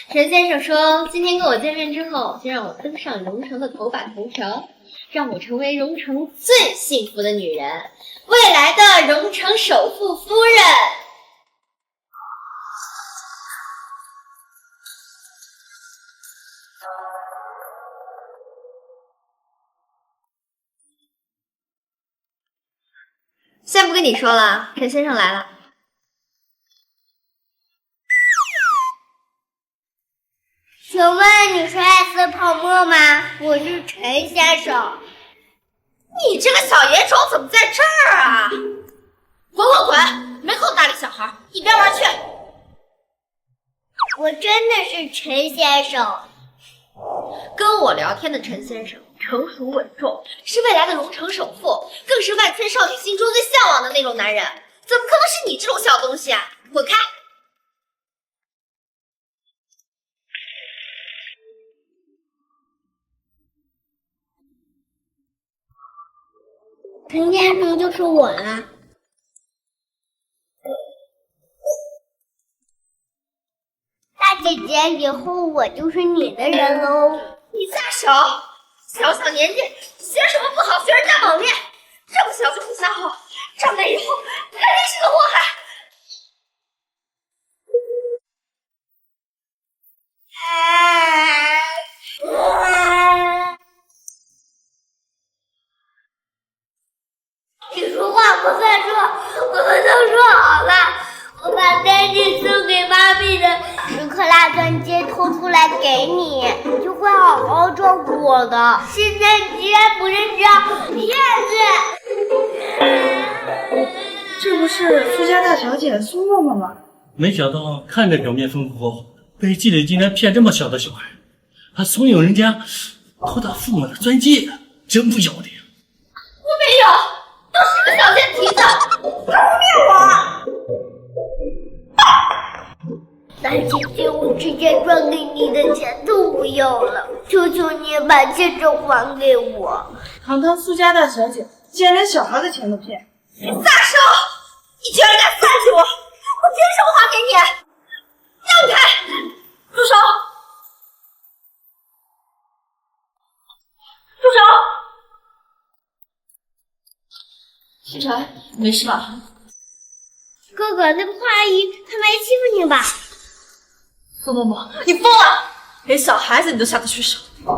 陈先生说，今天跟我见面之后，就让我登上荣城的头版头条，让我成为荣城最幸福的女人，未来的荣城首富夫人。先不跟你说了，陈先生来了。请问你是爱斯泡沫吗？我是陈先生。你这个小野种怎么在这儿啊？滚滚滚！没空搭理小孩，一边玩去。我真的是陈先生。跟我聊天的陈先生，成熟稳重，是未来的荣城首富，更是万千少女心中最向往的那种男人。怎么可能是你这种小东西啊？滚开！陈先生就是我了。大姐姐，以后我就是你的人喽。你撒手！小小年纪学什么不好，学人家猛烈，这么小就不撒谎，长大以后肯定是个祸害。你说话不算数，我们都说好了。我把爹地送给妈咪的10克拉钻戒偷出来给你，你就会好好照顾我的。现在你居然不认账，骗子！这不是苏家大小姐苏沫沫吗？没想到看着表面风风火火，背地里竟然骗这么小的小孩，还怂恿人家偷他父母的钻戒，真不要脸！我没有，都是个小贱蹄子，他污蔑我！大姐姐，我之前转给你的钱都不要了，求求你把戒指还给我。堂堂苏家大小姐，竟然连小孩的钱都骗！撒手！你居然敢算计我！我凭什么还给你？让开！住手！住手！星辰，没事吧？哥哥，那个花阿姨她没欺负你吧？苏沫沫，你疯了！连小孩子你都下得去手。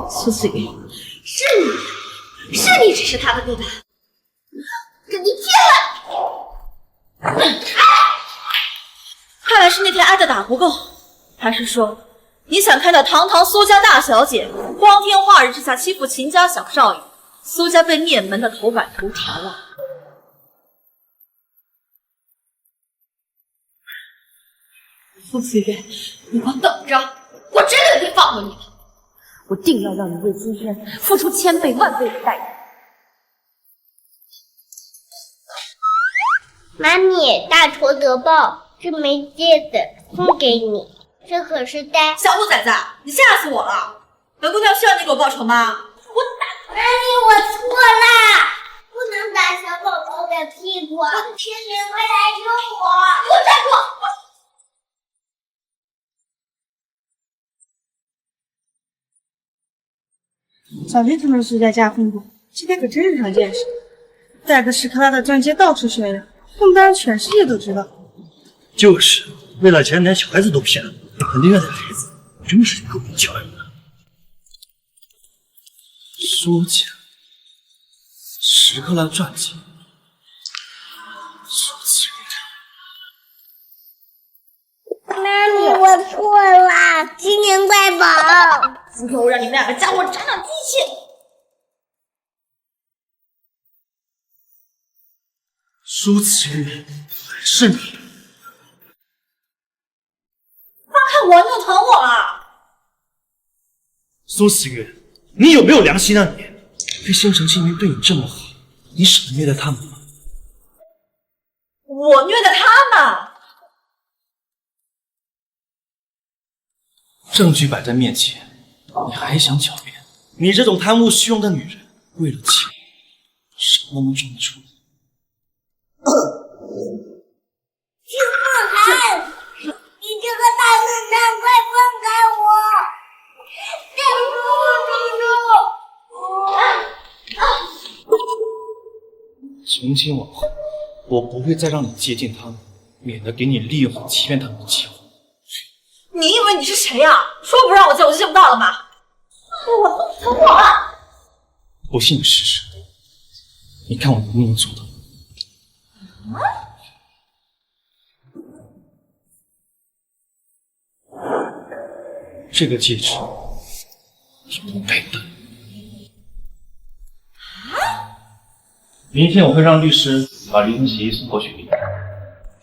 苏子云，是你指使他的对吧？跟你拼了！看来是那天挨的打不够，还是说你想看到堂堂苏家大小姐光天化日之下欺负秦家小少爷，苏家被灭门的头版头条啊？苏子月，你给我等着，我真的有天放过你的，我定要让你为今天付出1000倍万倍的代价。妈咪，大仇得报，这枚戒指送给你，这可是带……小兔崽子，你吓死我了！本姑娘需要你给我报仇吗？妈咪，我错了，不能打小宝宝的屁股，天明快来救我！给我站住！早就听说苏家家风过，今天可真是长见识，带个10克拉的钻戒到处炫耀，恨不得让全世界都知道。就是为了钱连小孩子都骗了，很厉害的孩子，真是够有教养的。苏家10克拉钻戒，苏子妈咪，我错了，新年快宝！今天我让你们两个家伙长长记性。苏子云，是你！放开我，你又疼我了！苏子云，你有没有良心啊你？对星辰青云对你这么好，你舍得虐待他们吗？我虐待他们？证据摆在面前，你还想狡辩？你这种贪慕虚荣的女人，为了钱，什么能做得出来？秦慕寒，你这个大笨蛋，快放开我！从今往后，我不会再让你接近他们，免得给你利用和欺骗他们的机会。你以为你是谁呀？说不让我见我就见不到了吗？我疼我了！不信你试试，你看我能不能做到？这个戒指是不配的。明天我会让律师把离婚协议送过去给你。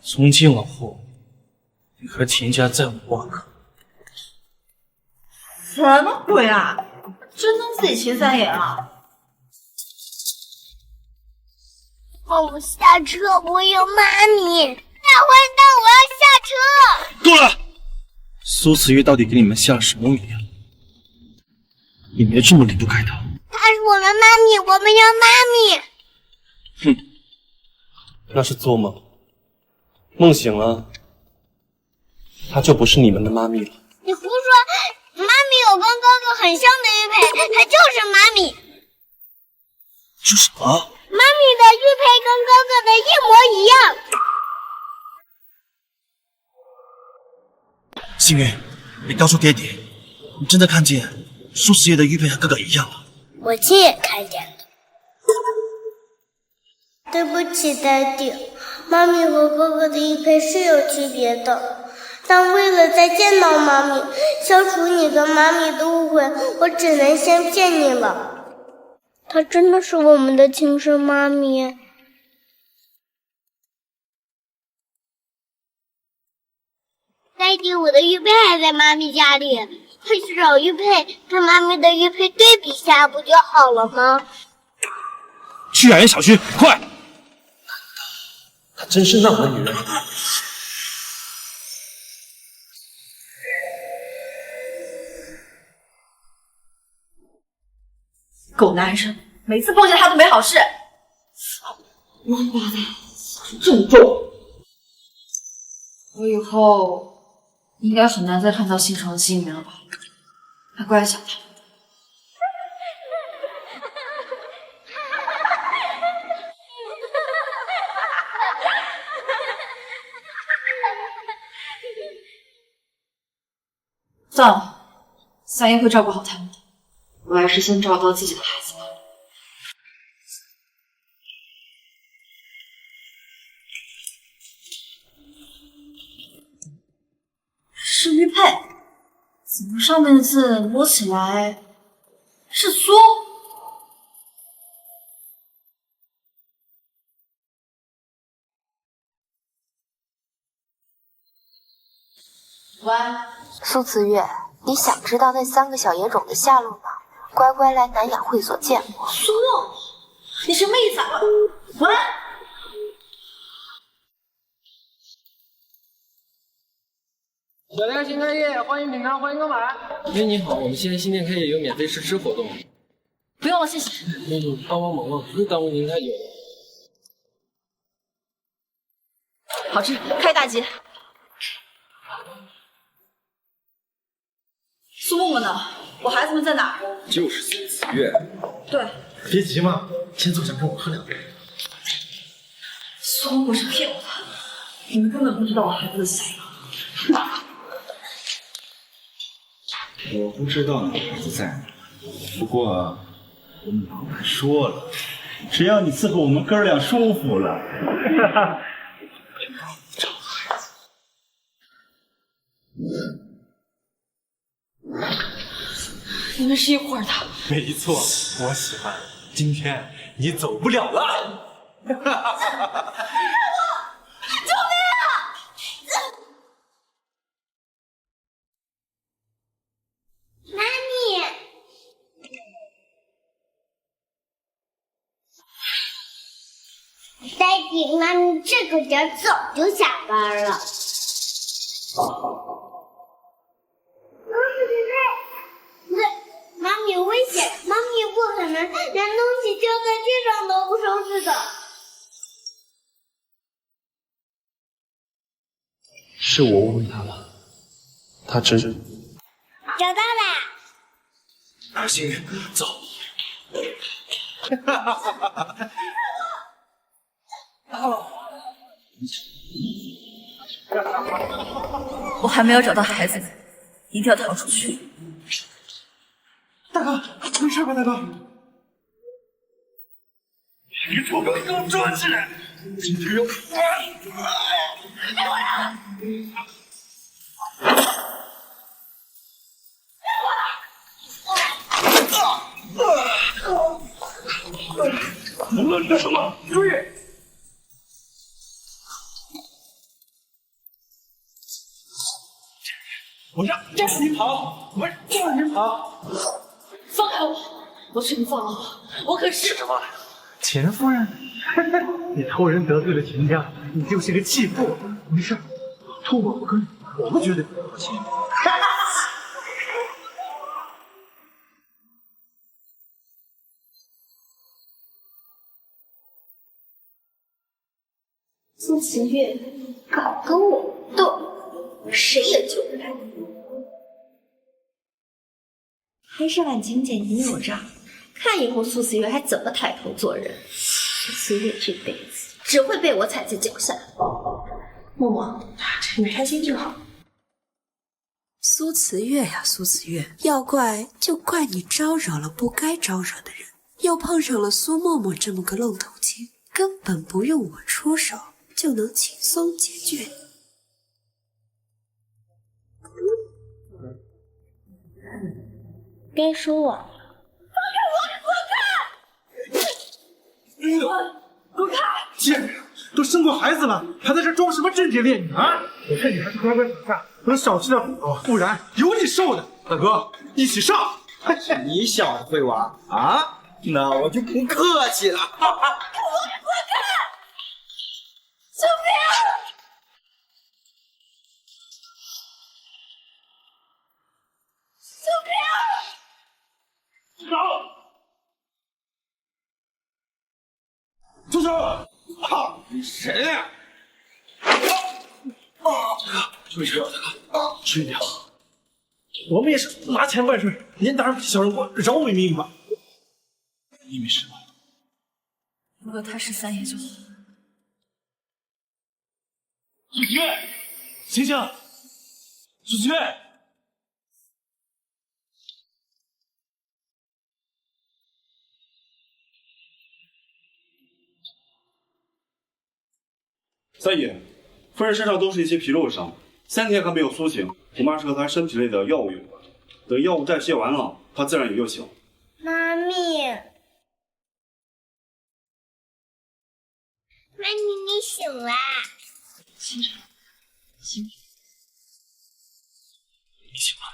从今往后，你和秦家再无瓜葛。什么鬼啊！真当自己秦三爷了？我下车，我有妈咪。大坏蛋，我要下车！够了！苏子玉到底给你们下了什么迷啊？你别这么离不开他。她是我们妈咪，我们要妈咪。哼，那是做梦，梦醒了，她就不是你们的妈咪了。你胡说！妈咪有跟哥哥很像的玉佩，她就是妈咪。说什么？妈咪的玉佩跟哥哥的一模一样。星云，你告诉爹爹，你真的看见苏子叶的玉佩和哥哥一样了？我亲眼看见了。对不起，爹地，妈咪和哥哥的玉佩是有区别的，但为了再见到妈咪，消除你跟妈咪的误会，我只能先骗你了。她真的是我们的亲生妈咪。爹地，我的玉佩还在妈咪家里，快去找玉佩，跟妈咪的玉佩对比下不就好了吗？去雅苑小区，快！她真是那么的女人。狗男人，每次碰见他都没好事。王八蛋，正中。我以后应该很难再看到星辰的新名了吧？还怪小他。算了，三爷会照顾好他们的。我还是先找到自己的孩子吧。是玉佩，怎么上面的字摸起来是苏？喂，苏子月，你想知道那3个小野种的下落吗？乖乖来南雅会所见我。苏梦，你什么意思啊？喂。小店新开业，欢迎品尝，欢迎购买。喂，你好，我们现在新店开业有免费试吃活动。不用了，谢谢。帮忙了，不耽误您太久。好吃，开大吉。苏木木呢？我孩子们在哪儿？就是苏子月。对，别急嘛，先坐下跟我喝两杯。苏木木是骗我的，你们根本不知道我孩子的下落。我不知道你孩子在哪，不过我们老板说了，只要你伺候我们哥俩舒服了，找孩子。你们是一伙的。没错，我喜欢。今天你走不了了。救命啊！妈咪，爹地，妈咪这个点早就下班了。妈咪危险！妈咪不可能连东西丢在地上都不收拾的。是我误会他了，他真找到啦！星云，走。我还没有找到孩子，一定要逃出去。大哥，没事吧，大哥？你个臭狗，给我抓起来！今天要无论是什么，注意！我让你跑，我让你跑！放开我！我求你放了我，我可是什么？钱夫人？你偷人得罪了秦家，你就是个弃妇。没事，兔我不跟，我们绝对不会钱。苏慈月敢跟我斗，谁也救不了你。还是婉晴姐你有账，看以后苏慈月还怎么抬头做人。苏慈月这辈子只会被我踩在脚下。默默，你开心就好。苏慈月呀，苏慈月，要怪就怪你招惹了不该招惹的人，又碰上了苏默默这么个愣头青，根本不用我出手就能轻松解决你。该说晚了。滚开！贱人，都生过孩子了，还在这装什么贞洁烈女啊！我看你还是乖乖躺下，能少吃点苦头，不然有你受的。大哥，一起上！你小子会玩啊？那我就不客气了。给我滚开！救命！救命！走！住手！你谁呀？注意点，大哥，注意点。我们也是拿钱办事，您打扰小人过，饶我一命吧。你没事吧？如果他是三爷就好。苏子月，醒醒！苏子月。三爷，夫人身上都是一些皮肉伤，3天还没有苏醒，恐怕是和她身体内的药物有关。等药物代谢完了，她自然也就醒。妈咪，妈咪，你醒啦！醒着，醒。你醒了？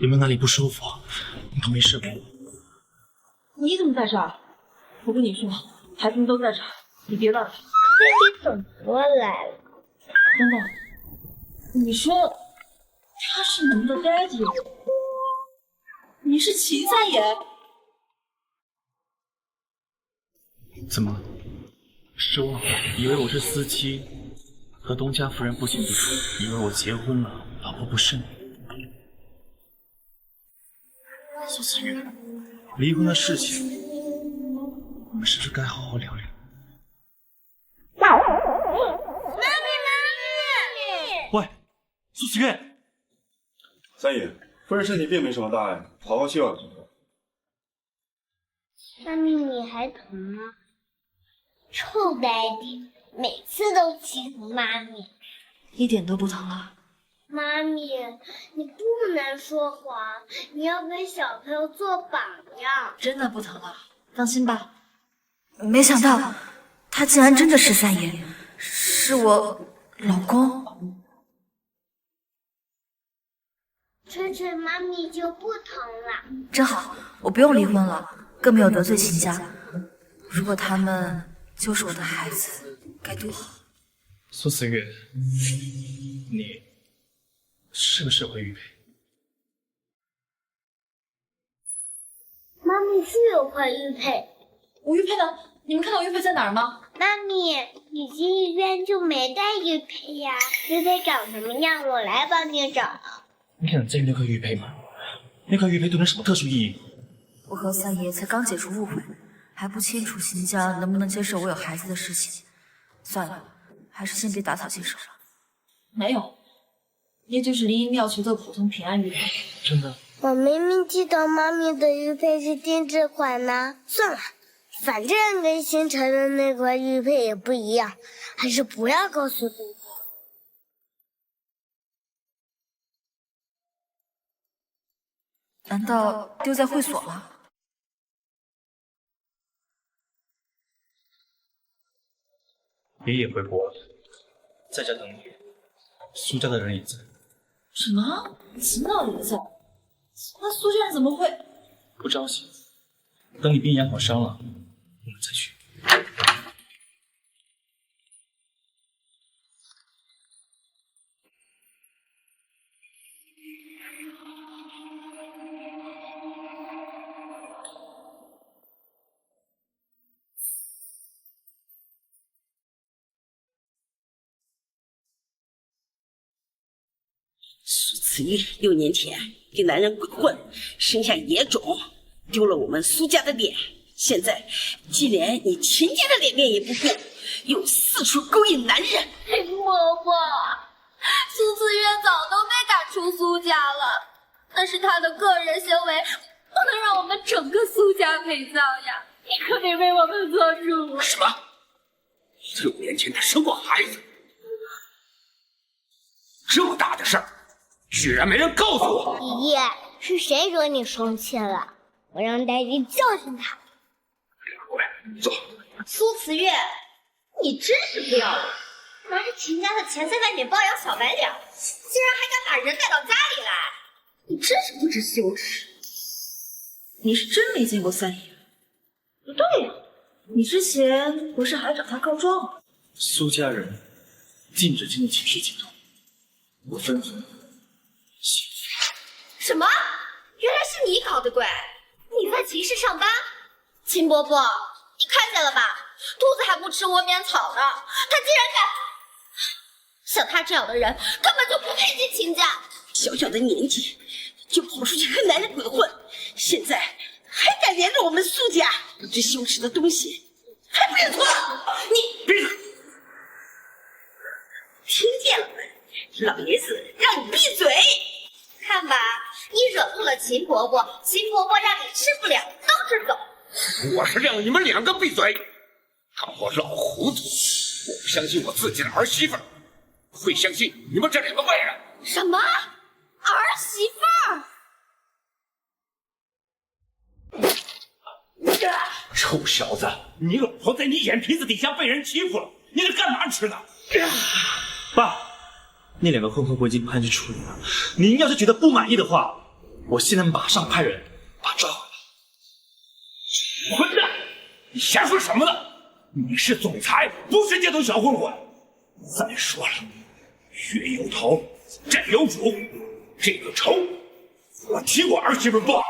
有没有哪里不舒服？你可没事吧？你怎么在这儿？我跟你说，孩子们都在这儿，你别乱来。你怎么来了？等等，你说他是你们的 daddy， 你是秦三爷？怎么，失望？以为我是司机，和东家夫人不清不楚，以为我结婚了，老婆不是你。苏思月，离婚的事情，我们是不是该好好聊聊？喂，苏子月，三爷，夫人身体并没什么大碍，好好休养就好。妈咪，你还疼吗？臭daddy，每次都欺负妈咪。一点都不疼了。妈咪，你不能说谎，你要给小朋友做榜样。真的不疼了，放心吧。没想到他竟然真的是三爷，是我老公。吹吹妈咪就不疼了。真好，我不用离婚了，更没有得罪秦家。如果他们就是我的孩子，该多好。苏思月，你是不是会玉佩？妈咪是有块玉佩。我玉佩呢？你们看到玉佩在哪儿吗？妈咪，你进医院就没带玉佩呀？玉佩长什么样？我来帮你找。你想在意那块玉佩吗？那块玉佩对你什么特殊意义？我和三爷才刚解除误会，还不清楚秦家能不能接受我有孩子的事情。算了，还是先别打草惊蛇了。没有，也就是林一庙求的普通平安玉佩。真的？我明明记得妈咪的玉佩是定制款呢。算了，反正跟星辰的那块玉佩也不一样，还是不要告诉对方。难道丢在会所了？爷爷回国了，在家等你。苏家的人也在。什么？秦老爷在？那苏家人怎么会？不着急，等你病养好伤了，我们再去。苏慈玉6年前跟男人鬼混，生下野种，丢了我们苏家的脸。现在既连你秦家的脸面也不顾，又四处勾引男人。伯伯，苏慈月早都被赶出苏家了，那是他的个人行为，不能让我们整个苏家陪葬呀！你可得为我们做主。什么？6年前他生过孩子，这么大的事儿，居然没人告诉我！爷爷，是谁惹你生气了？我让大爷教训他。走。苏慈月，你真是不要脸！拿着秦家的钱在外面包养小白脸，竟然还敢把人带到家里来，你真是不知羞耻！你是真没见过三爷？不对呀，你之前不是还找他告状吗？苏家人禁止进入秦氏集团，我吩咐你。什么？原来是你搞的鬼！你在秦氏上班？秦伯伯，你看见了吧？兔子还不吃窝边草呢，他竟然敢！像他这样的人根本就不配进秦家。小小的年纪就跑出去和男人鬼混，现在还敢连着我们苏家，不知羞耻的东西，还不认错？你闭嘴！听见了没？老爷子让你闭嘴！看吧，你惹怒了秦伯伯，秦伯伯让你吃不了兜着走。我是让你们2个闭嘴！看我老糊涂！我不相信我自己的儿媳妇儿，会相信你们这2个外人。什么？儿媳妇儿？臭小子，你老婆在你眼皮子底下被人欺负了，你是干嘛吃的？爸，那2个混混我已经派人去处理了。您要是觉得不满意的话，我现在马上派人把他抓回来。混蛋！你瞎说什么呢？你是总裁，不是街头小混混。再说了，冤有头，债有主，这个仇我替我儿媳妇报。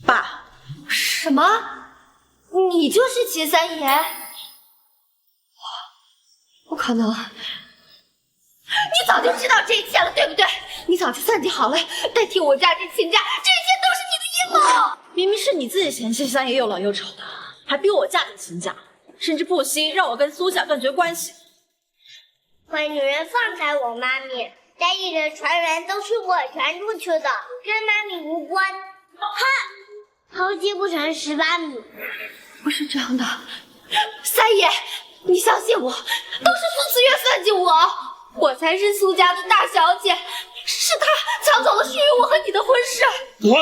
爸，什么？你就是秦三爷？不可能！你早就知道这一切了，对不对？你早就算计好了，代替我嫁进秦家，这一切都是你的阴谋！明明是你自己嫌弃三爷又老又丑的，还逼我嫁进秦家，甚至不惜让我跟苏家断绝关系。坏女人放开我妈咪，家里的传闻都是我传出去的，跟妈咪无关。哼，偷鸡不成蚀把米。不是这样的，三爷，你相信我，都是苏慈月算计我，我才是苏家的大小姐，是他抢走了许我和你的婚事。滚！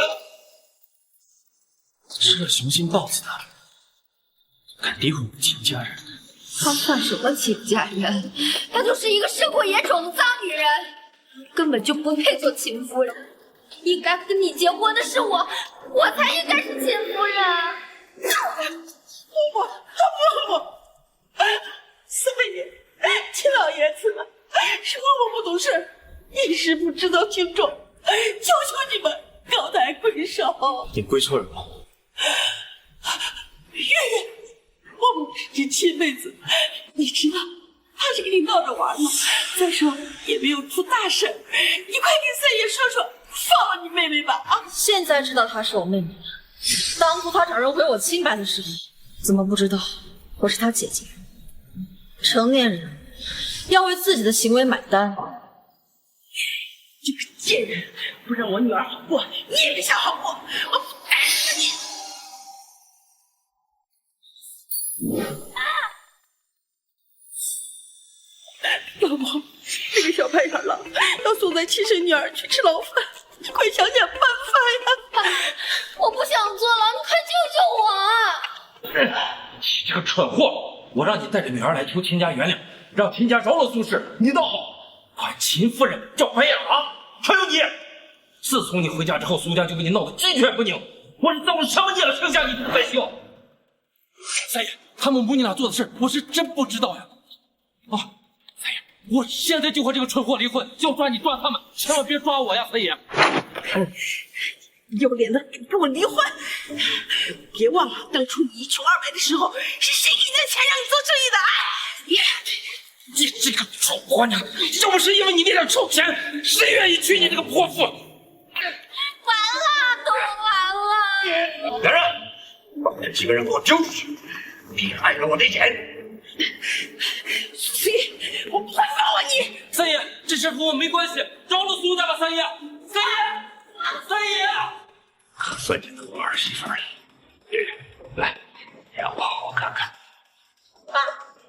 吃了雄心豹子的，敢诋毁我们秦家人！她算什么秦家人？她就是一个生过野种的脏女人，根本就不配做秦夫人。应该跟你结婚的是我，我才应该是秦夫人。我，三爷，秦老爷子，是我不懂事，一时不知道轻重，求求你们高抬贵手。你归错人了。月月，我们是你亲妹子，你知道她是跟你闹着玩吗？再说也没有出大事，你快跟三爷说说，放了你妹妹吧！啊！现在知道她是我妹妹了，当初她找人毁我清白的时候，怎么不知道我是她姐姐？成年人要为自己的行为买单。这个贱人，不让我女儿好过，你也别想好过！我不打死你！老婆，这个小白眼狼要送咱亲生女儿去吃牢饭，你快想想办法呀！爸，我不想坐牢，你快救救我啊！你这个蠢货，我让你带着女儿来求秦家原谅，让秦家饶了苏氏，你倒好，管秦夫人叫白眼狼。还有你，自从你回家之后，苏家就跟你闹得鸡犬不宁。我是造了什么孽了，生下你这个败孝？三爷，他们母女俩做的事，我是真不知道呀。啊，三爷，我现在就和这个蠢货离婚，要抓你抓他们，千万别抓我呀，三爷。有脸的跟我离婚！别忘了，当初你一穷二白的时候，是谁给你的钱让你做生意的？你这个臭婆娘！要不是因为你那点臭钱，谁愿意娶你这个泼妇？完了，都完了！来人，把这几个人给我揪出去！你害了我的钱！苏爷，我不会放过你！三爷，这事和我没关系，饶了苏家吧，三爷！三爷，三爷！可算见到我儿媳妇了。来，让我好好看看。爸。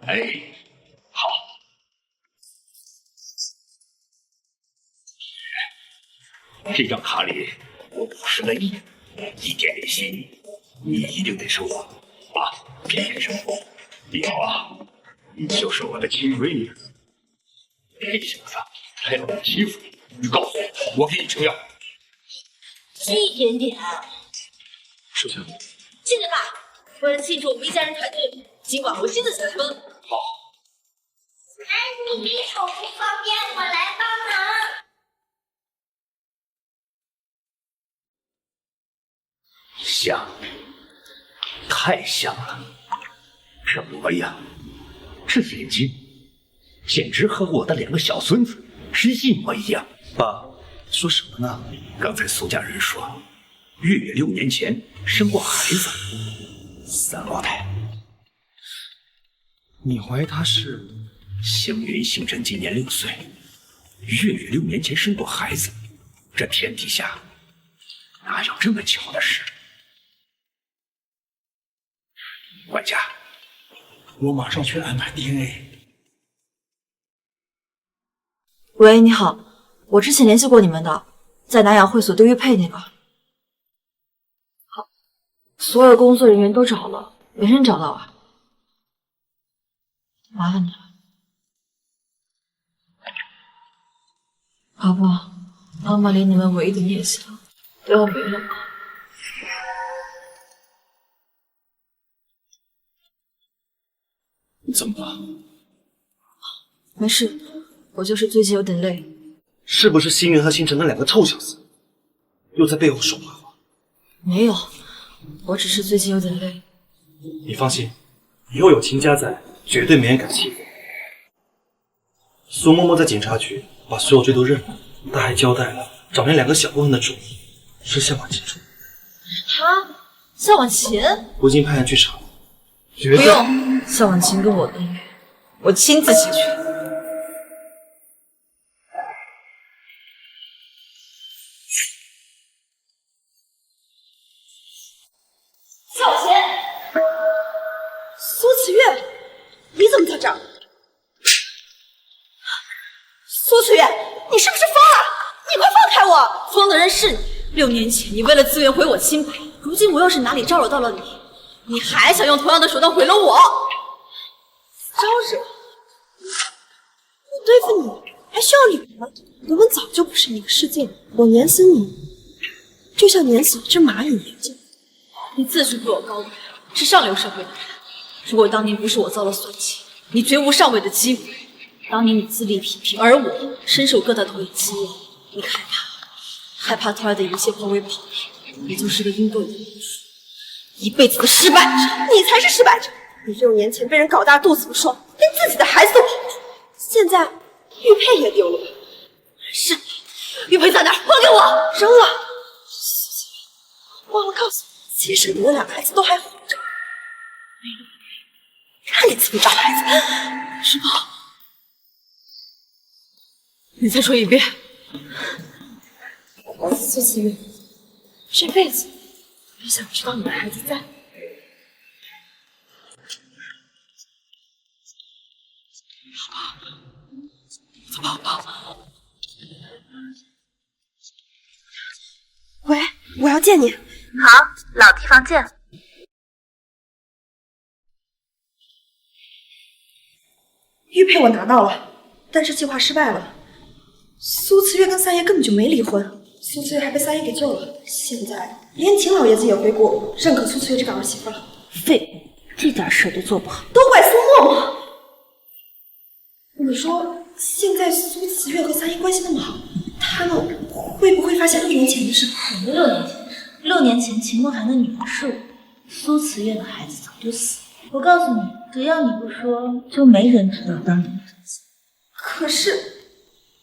哎，好。这张卡里我50个亿，一点利息你一定得收到啊！别嫌什么，以后啊，你就是我的亲闺女。这小子还要我欺负你，你告诉我，我给你吃药。一点点。收下。现在吧，为了庆祝我们一家人团聚，今晚我亲自下车。好。你手不方便，我来帮忙。像，太像了。这模样，这眼睛，简直和我的2个小孙子是一模一样。爸，说什么呢？刚才苏家人说，月月6年前生过孩子，三胞胎。你怀疑他是？星云、星辰今年6岁，月月6年前生过孩子，这天底下哪有这么巧的事？管家，我马上去安排 DNA。喂，你好，我之前联系过你们的，在南阳会所对玉佩那个。好，所有工作人员都找了，没人找到啊。麻烦你了。老婆，妈妈连你们唯一的念想都要没了吗？你怎么了？没事，我就是最近有点累。是不是星云和星辰那2个臭小子又在背后说坏话？没有，我只是最近有点累。你放心，以后有秦家在，绝对没人敢欺负我。苏嬷嬷在警察局把所有罪都认了，她还交代了找那2个小混混的主意是向婉晴出的。他向婉晴？我已经派人去查了，绝不对用，向婉晴跟我的约，我亲自解决。向婉晴，苏慈月，你怎么在这儿？苏慈月，你是不是疯了？你快放开我！疯的人是你。6年前你为了资源毁我清白，如今我又是哪里招惹到了你？你还想用同样的手段毁了我？招惹？我对付你还需要理由吗？我们早就不是一个世界了。我碾死你，就像碾死一只蚂蚁一样。你自诩比我高贵，是上流社会的人。如果当年不是我遭了算计，你绝无上位的机会。当年你自立平平，而我深受各大头眼欺压，你害怕偷来的一切化为泡影，你就是个应对的一辈子的失败者。你才是失败者！你6年前被人搞大肚子不说，连自己的孩子都保不住，现在玉佩也丢了。是你，玉佩在哪儿？还给我！扔了。忘了告诉你，其实你的2个孩子都还活着。没了，看你怎么找孩子。是吗？你再说一遍。苏慈月，这辈子也想知道你的孩子在。怎么了？喂，我要见你。好，老地方见。玉佩我拿到了，但是计划失败了。苏慈月跟三爷根本就没离婚，苏慈月还被三爷给救了。现在连秦老爷子也回国，认可苏慈月这个儿媳妇了。废，这点事都做不好，都怪苏沫沫。你说现在苏慈月和三爷关系那么好，他们会不会发现6年前的事？什么6年前的事？6年前秦慕寒的女儿是我，苏慈月的孩子早就死了。我告诉你，只要你不说，就没人知道当年的真相。可是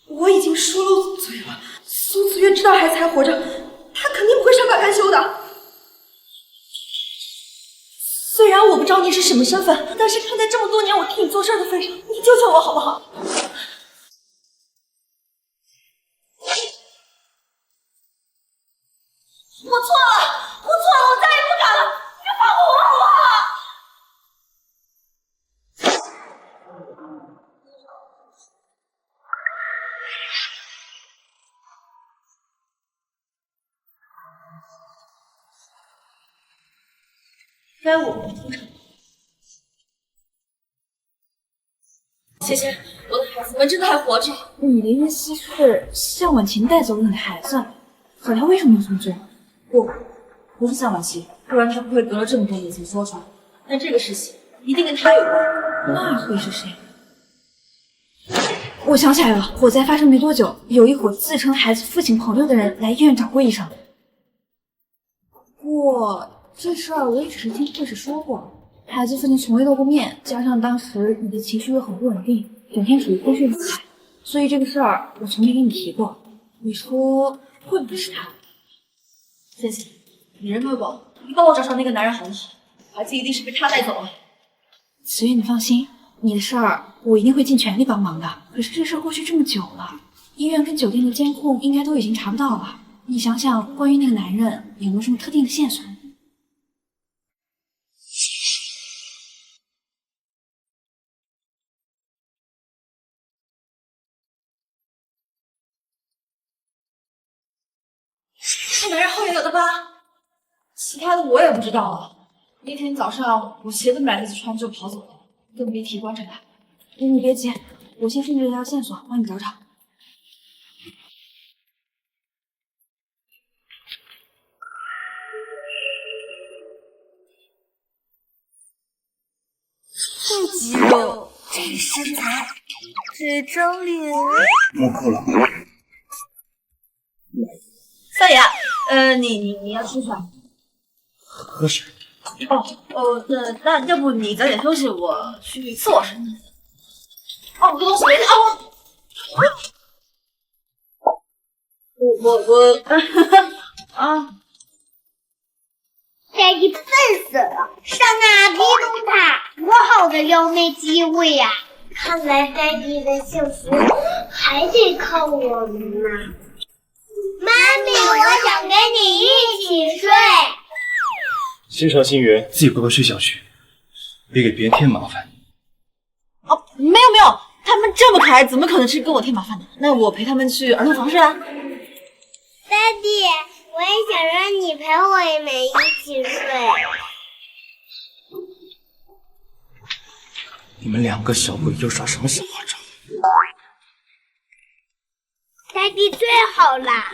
我已经说漏嘴了，苏慈月知道孩子还活着，他肯定不会善罢甘休的。虽然我不知道你是什么身份，但是看在这么多年我替你做事的份上，你救救我好不好？我错了，我再也不敢了，你就放过我好不好？该我们出场。谢谢，我的孩子们真的还活着。你的意思是向婉晴带走了你的孩子？可他为什么要这么做？不是向婉晴，不然他不会隔了这么多年才说出来。但这个事情一定跟他有关，那会是谁？我想起来了，火灾发生没多久，有一伙自称孩子父亲朋友的人来医院找过医生。不过这事儿我也只是听护士说过，孩子父亲从未露过面，加上当时你的情绪又很不稳定，整天处于昏睡状态，所以这个事儿我从没跟你提过。你说会不会是他？谢谢，你人快广，你帮我找找那个男人好不好？孩子一定是被他带走了。慈月，你放心，你的事儿我一定会尽全力帮忙的。可是这事过去这么久了，医院跟酒店的监控应该都已经查不到了。你想想，关于那个男人有没有什么特定的线索？那男人后面有的疤，其他的我也不知道了。那天早上我鞋都没来得及穿就跑走了，更别提观察他。你别急，我先顺着这条线索帮你找找。这肌肉，这身材，这张脸，摸够了。三爷，你要吃啥？喝水。那要不你早点休息，我去厕所。哦，我的东西没拿。我啊！爹地笨死了，上哪逼动他？多好的撩妹机会呀！看来爹地的幸福还得靠我们呐。妈咪，我想跟你一起睡。心诚心圆，自己乖乖睡觉去，别给别人添麻烦。哦，没有，他们这么可爱，怎么可能是跟我添麻烦的？那我陪他们去儿童房睡啊。爹地，我也想让你陪我们一起睡。你们两个小鬼又耍什么小花招？爹地最好啦。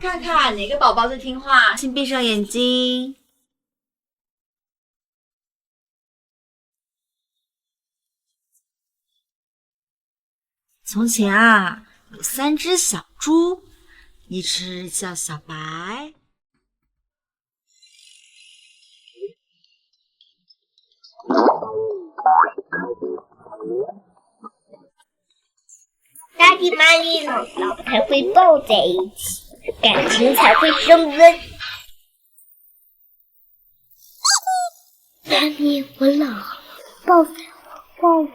看看哪个宝宝最听话，请闭上眼睛。从前啊，有3只小猪，一只叫小白，爹地妈咪冷了才会抱在一起，感情才会升温。妈咪，我冷了，抱抱我。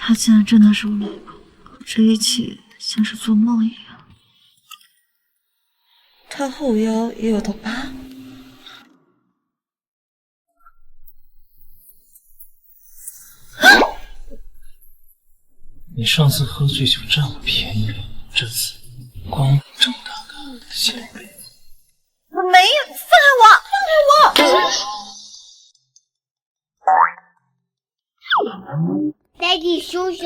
他竟然真的是我老公，这一切像是做梦一样。他后腰也有道疤。你上次喝醉就占我便宜，这次光明正大的显摆。我没有，放开我！爹地熊熊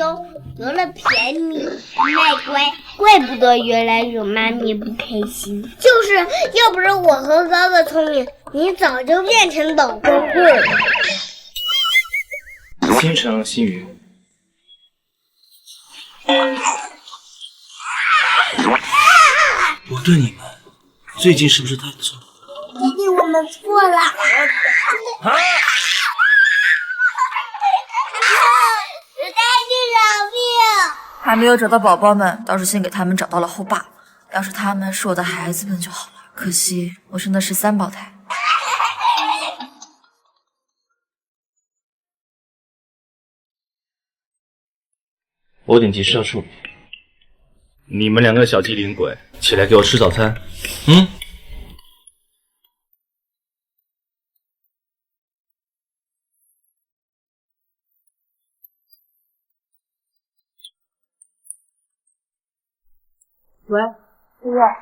得了便宜，卖乖，怪不得原来惹妈咪不开心。就是要不是我和哥哥聪明，你早就变成老光棍了。新城新宇，我对你们最近是不是太错？爹地，我们错了。还没有找到宝宝们，倒是先给他们找到了后爸。要是他们是我的孩子们就好了，可惜我生的是3胞胎。我顶级社畜，你们2个小机灵鬼，起来给我吃早餐。喂，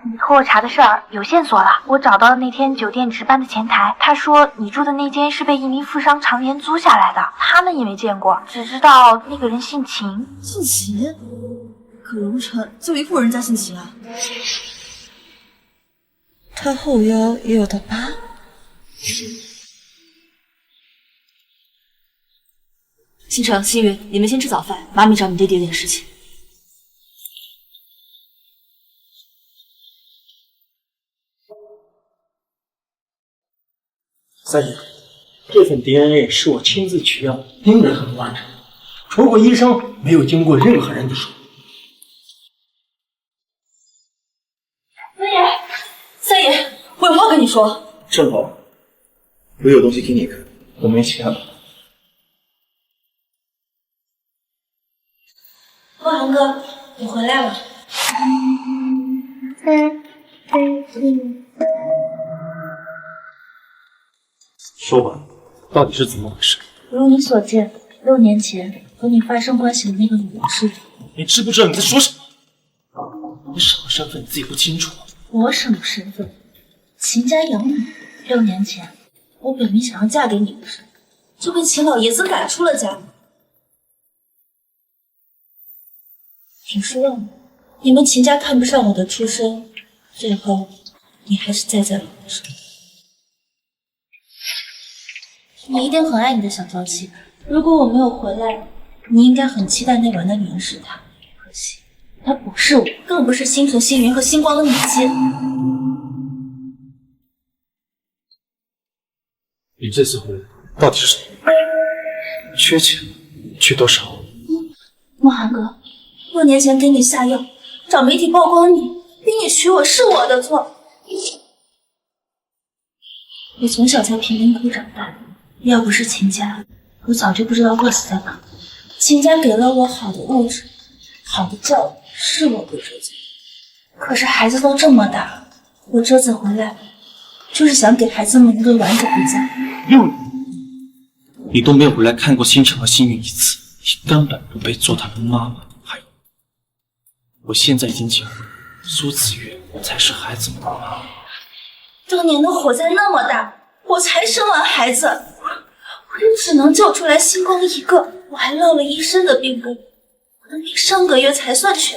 你托我查的事儿有线索了。我找到了那天酒店值班的前台，他说你住的那间是被一名富商常年租下来的，他们也没见过，只知道那个人姓秦。姓秦？可龙城就一户人家姓秦啊？他后腰也有道疤。星城、新宇，你们先吃早饭，妈咪找你爹爹有点事情。三爷，这份 DNA 是我亲自取样，应该很完整，除过医生，没有经过任何人的手。三爷，我有话跟你说。正好，我有东西给你看，我们一起看吧。望寒哥，你回来了。说吧，到底是怎么回事？如你所见，6年前和你发生关系的那个女人是你知不知道你在说什么？你什么身份你自己不清楚吗？我什么身份？秦家养女。6年前，我本没想要嫁给你的事，就被秦老爷子赶出了家。挺失望的。你们秦家看不上我的出身，最后你还是栽在了我身上。你一定很爱你的小娇妻，如果我没有回来，你应该很期待那晚的女人是她。可惜，她不是我，更不是星辰、星云和星光的母亲。你这次回来到底是什么？缺钱？缺多少？慕寒哥，6年前给你下药，找媒体曝光你，逼你娶我是我的错。我从小在贫民窟长大。要不是秦家，我早就不知道饿死在哪。秦家给了我好的物质，好的教育，是我不折旧。可是孩子都这么大了，我这次回来，就是想给孩子们一个完整的家。6年，你都没有回来看过星辰和星云一次，你根本不配做他们妈妈。还有，我现在已经结婚，苏子月才是孩子们的妈妈。当年的火灾那么大，我才生完孩子，我也只能救出来星光一个，我还落了一身的病根，我的命上个月才算痊愈。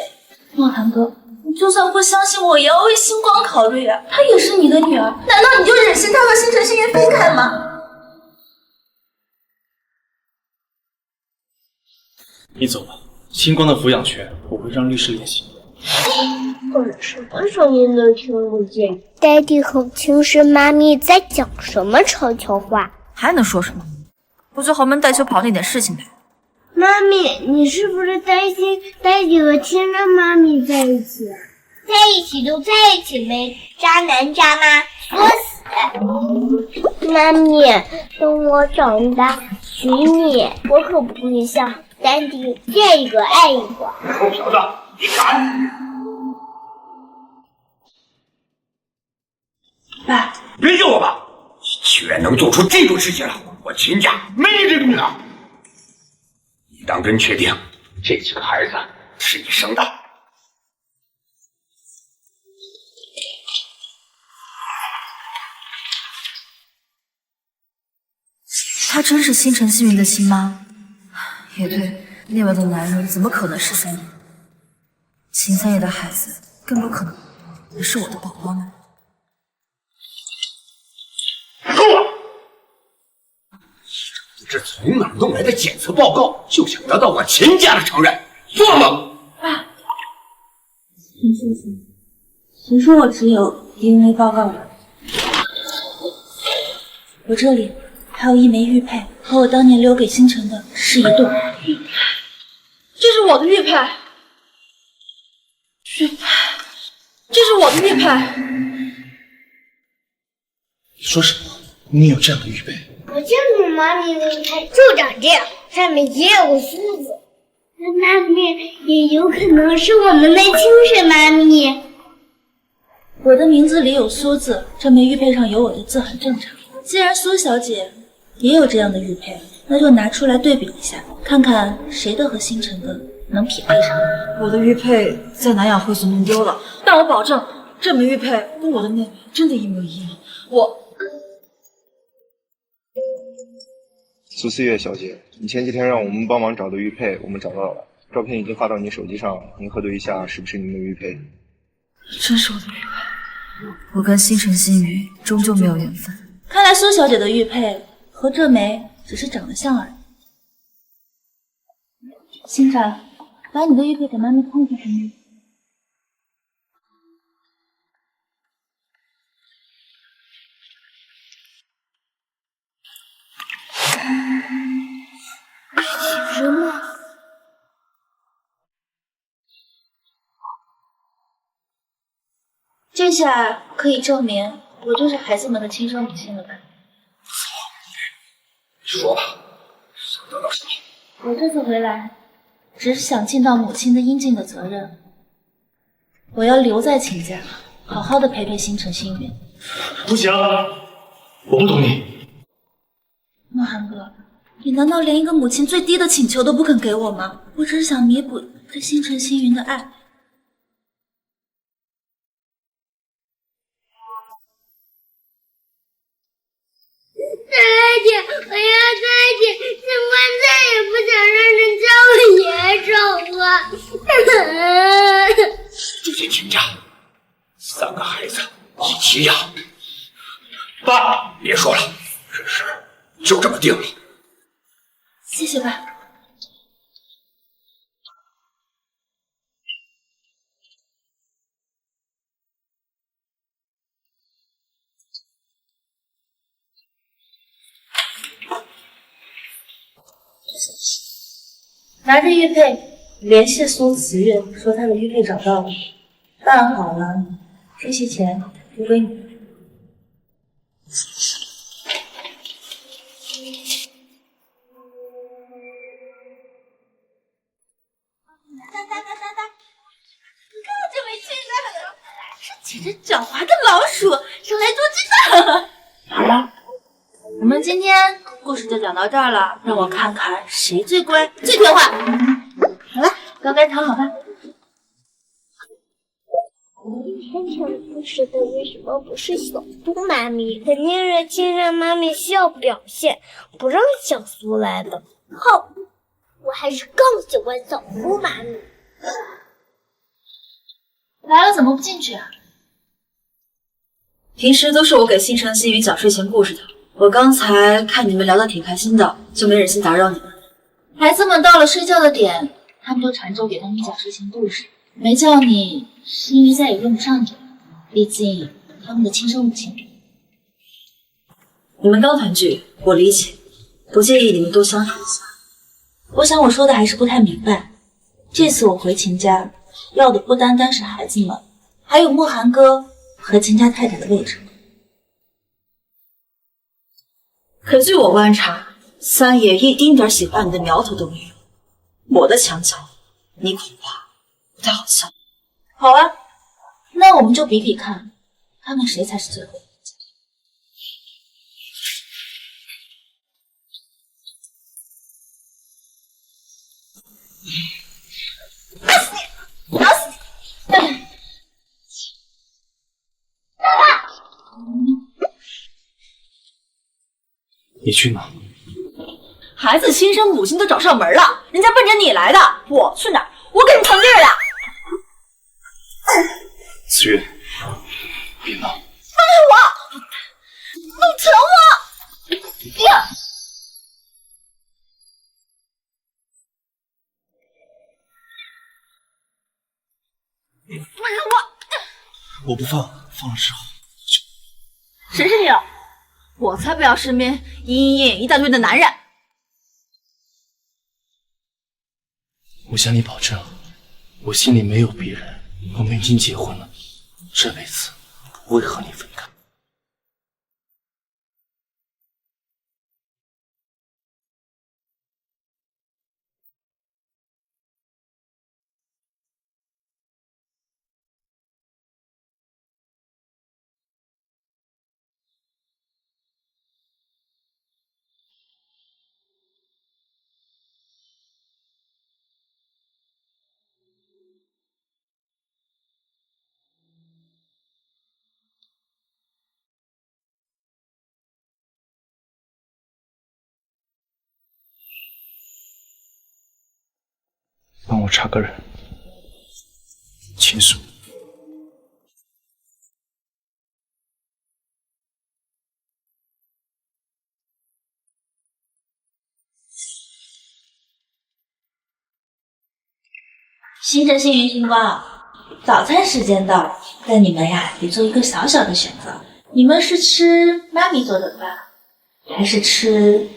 梦涵哥，你就算不相信我，也要为星光考虑啊，她也是你的女儿，难道你就忍心她和星辰、星云分开吗？你走吧，星光的抚养权我会让律师联系。我什么声音都听不见。爹地和青师妈咪在讲什么悄悄话？还能说什么？不就豪门带球跑那点事情呗。妈咪，你是不是担心爹地和青师妈咪在一起？在一起就在一起呗，渣男渣妈作死！妈咪，等我长大娶你，我可不会像爹地见一个爱一个。臭小子，你敢！爸，别救我吧！你居然能做出这种事情来，我秦家没你这个女儿！你当真确定这几个孩子是你生的。她真是星辰星云的亲妈？也对，那样的男人怎么可能是三爷？秦三爷的孩子更不可能是我的宝宝呢。这从哪儿弄来的检测报告，就想得到我秦家的承认，做吗？爸，秦叔叔，谁说我只有 DNA 报告了？我这里还有一枚玉佩，和我当年留给星辰的是一对。这是我的玉佩，这是我的玉佩。你说什么？你有这样的玉佩？我见过妈咪的玉佩，就长这样，上面也有个梳子。那面也有可能是我们的清水妈咪。我的名字里有苏字，这枚玉佩上有我的字很正常。既然苏小姐也有这样的玉佩，那就拿出来对比一下，看看谁的和星辰的能匹配上。我的玉佩在南雅会所弄丢了，但我保证这枚玉佩跟我的妹妹真的一模一样。苏思月小姐，你前几天让我们帮忙找的玉佩，我们找到了，照片已经发到你手机上了，您核对一下是不是您的玉佩？真是我的玉佩，我跟星辰星宇终究没有缘分。看来苏小姐的玉佩和这枚只是长得像而已。星辰，把你的玉佩给妈咪看看行吗？什么？这下可以证明我就是孩子们的亲生母亲了吧？说吧，想得到什么？我这次回来，只是想尽到母亲的应尽的责任。我要留在秦家，好好的陪陪星辰星云。不行，我不同意。莫寒哥，你难道连一个母亲最低的请求都不肯给我吗？我只是想弥补对星辰星云的爱。再来点，我要再点，警官再也不想让人叫我野种了。就在秦家，3个孩子一起养。爸，别说了，这事就这么定了。谢谢爸。拿着玉佩联系苏慈月，说她的玉佩找到了，办好了，这些钱留给你。这只狡猾的老鼠，生来多智的。好了，我们今天故事就讲到这儿了，让我看看谁最乖、最听话。好了，刚刚躺好吧。今天讲故事的为什么不是小苏妈咪？肯定是亲生妈咪需要表现，不让小苏来的。哼，我还是更喜欢小苏妈咪。来了怎么不进去啊？平时都是我给星辰星宇讲睡前故事的，我刚才看你们聊得挺开心的，就没忍心打扰你们。孩子们到了睡觉的点，他们都缠着我给他们讲睡前故事，没叫你是因为再也用不上你，毕竟他们的亲生母亲。你们刚团聚，我理解，不介意你们多相处一下。我想我说的还是不太明白。这次我回秦家，要的不单单是孩子们，还有莫寒哥和秦家太太的位置。可据我观察，三爷一丁点喜欢你的苗头都没有。我的墙角，你恐怕不太好笑。好啊，那我们就比比看，看看谁才是最后的。你去哪？孩子亲生母亲都找上门了，人家奔着你来的，我去哪儿？我给你腾地儿了。子月，别闹！放开我！弄疼我！呀！放开我！我不放，放了之后谁是你了？我才不要身边莺莺一大堆的男人。我向你保证，我心里没有别人，我们已经结婚了，这辈子不会和你分开。帮我查个人，秦素。星辰星云星光，早餐时间到了，但你们呀得做一个小小的选择，你们是吃妈咪做的饭，还是吃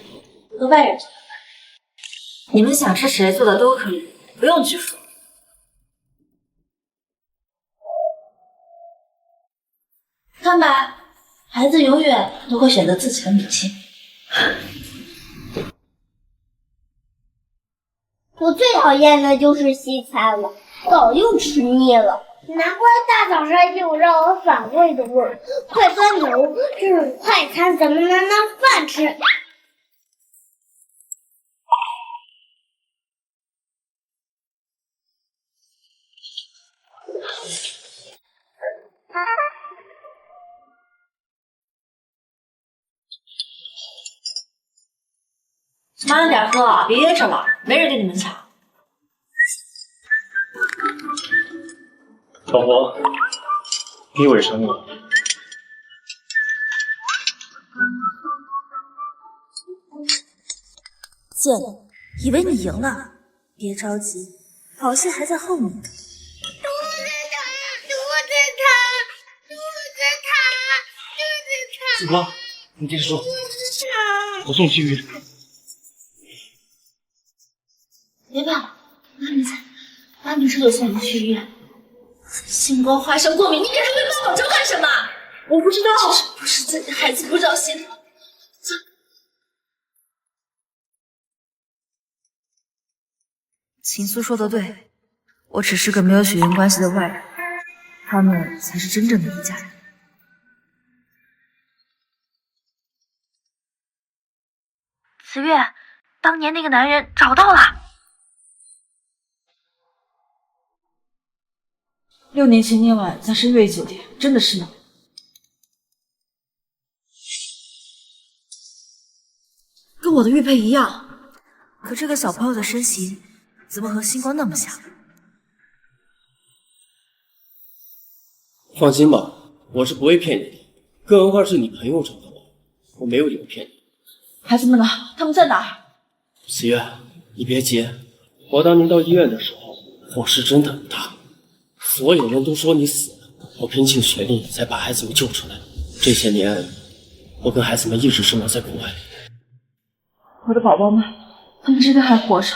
和外人做的饭？你们想吃谁做的都可以，不用拘束。看吧，孩子永远都会选择自己的母亲。我最讨厌的就是西餐了，早就吃腻了。难怪大早上就让我反胃的味儿。快端酒，这种快餐怎么能当饭吃？慢点喝，别噎着了，没人跟你们抢。老婆，你伪成我。贱，以为你赢了？别着急，好戏还在后面。肚子疼。子光，你接着说，我送去医院。别怕，妈咪这就送你去医院。星光花生过敏，你给他喂八宝粥干什么？我不知道，这是不是自己孩子不知道心疼？秦苏说的对，我只是个没有血缘关系的外人，他们才是真正的一家人。子月，当年那个男人找到了。6年前那晚在深月酒店，真的是呢。跟我的玉佩一样，可这个小朋友的身形怎么和星光那么像？放心吧，我是不会骗你的，更何况是你朋友找的我没有理由骗你。孩子们呢？他们在哪儿？子月，你别急，我当年到医院的时候，火势真的很大。所有人都说你死了，我拼尽全力才把孩子们救出来。这些年，我跟孩子们一直生活在国外。我的宝宝们，他们这边还活着。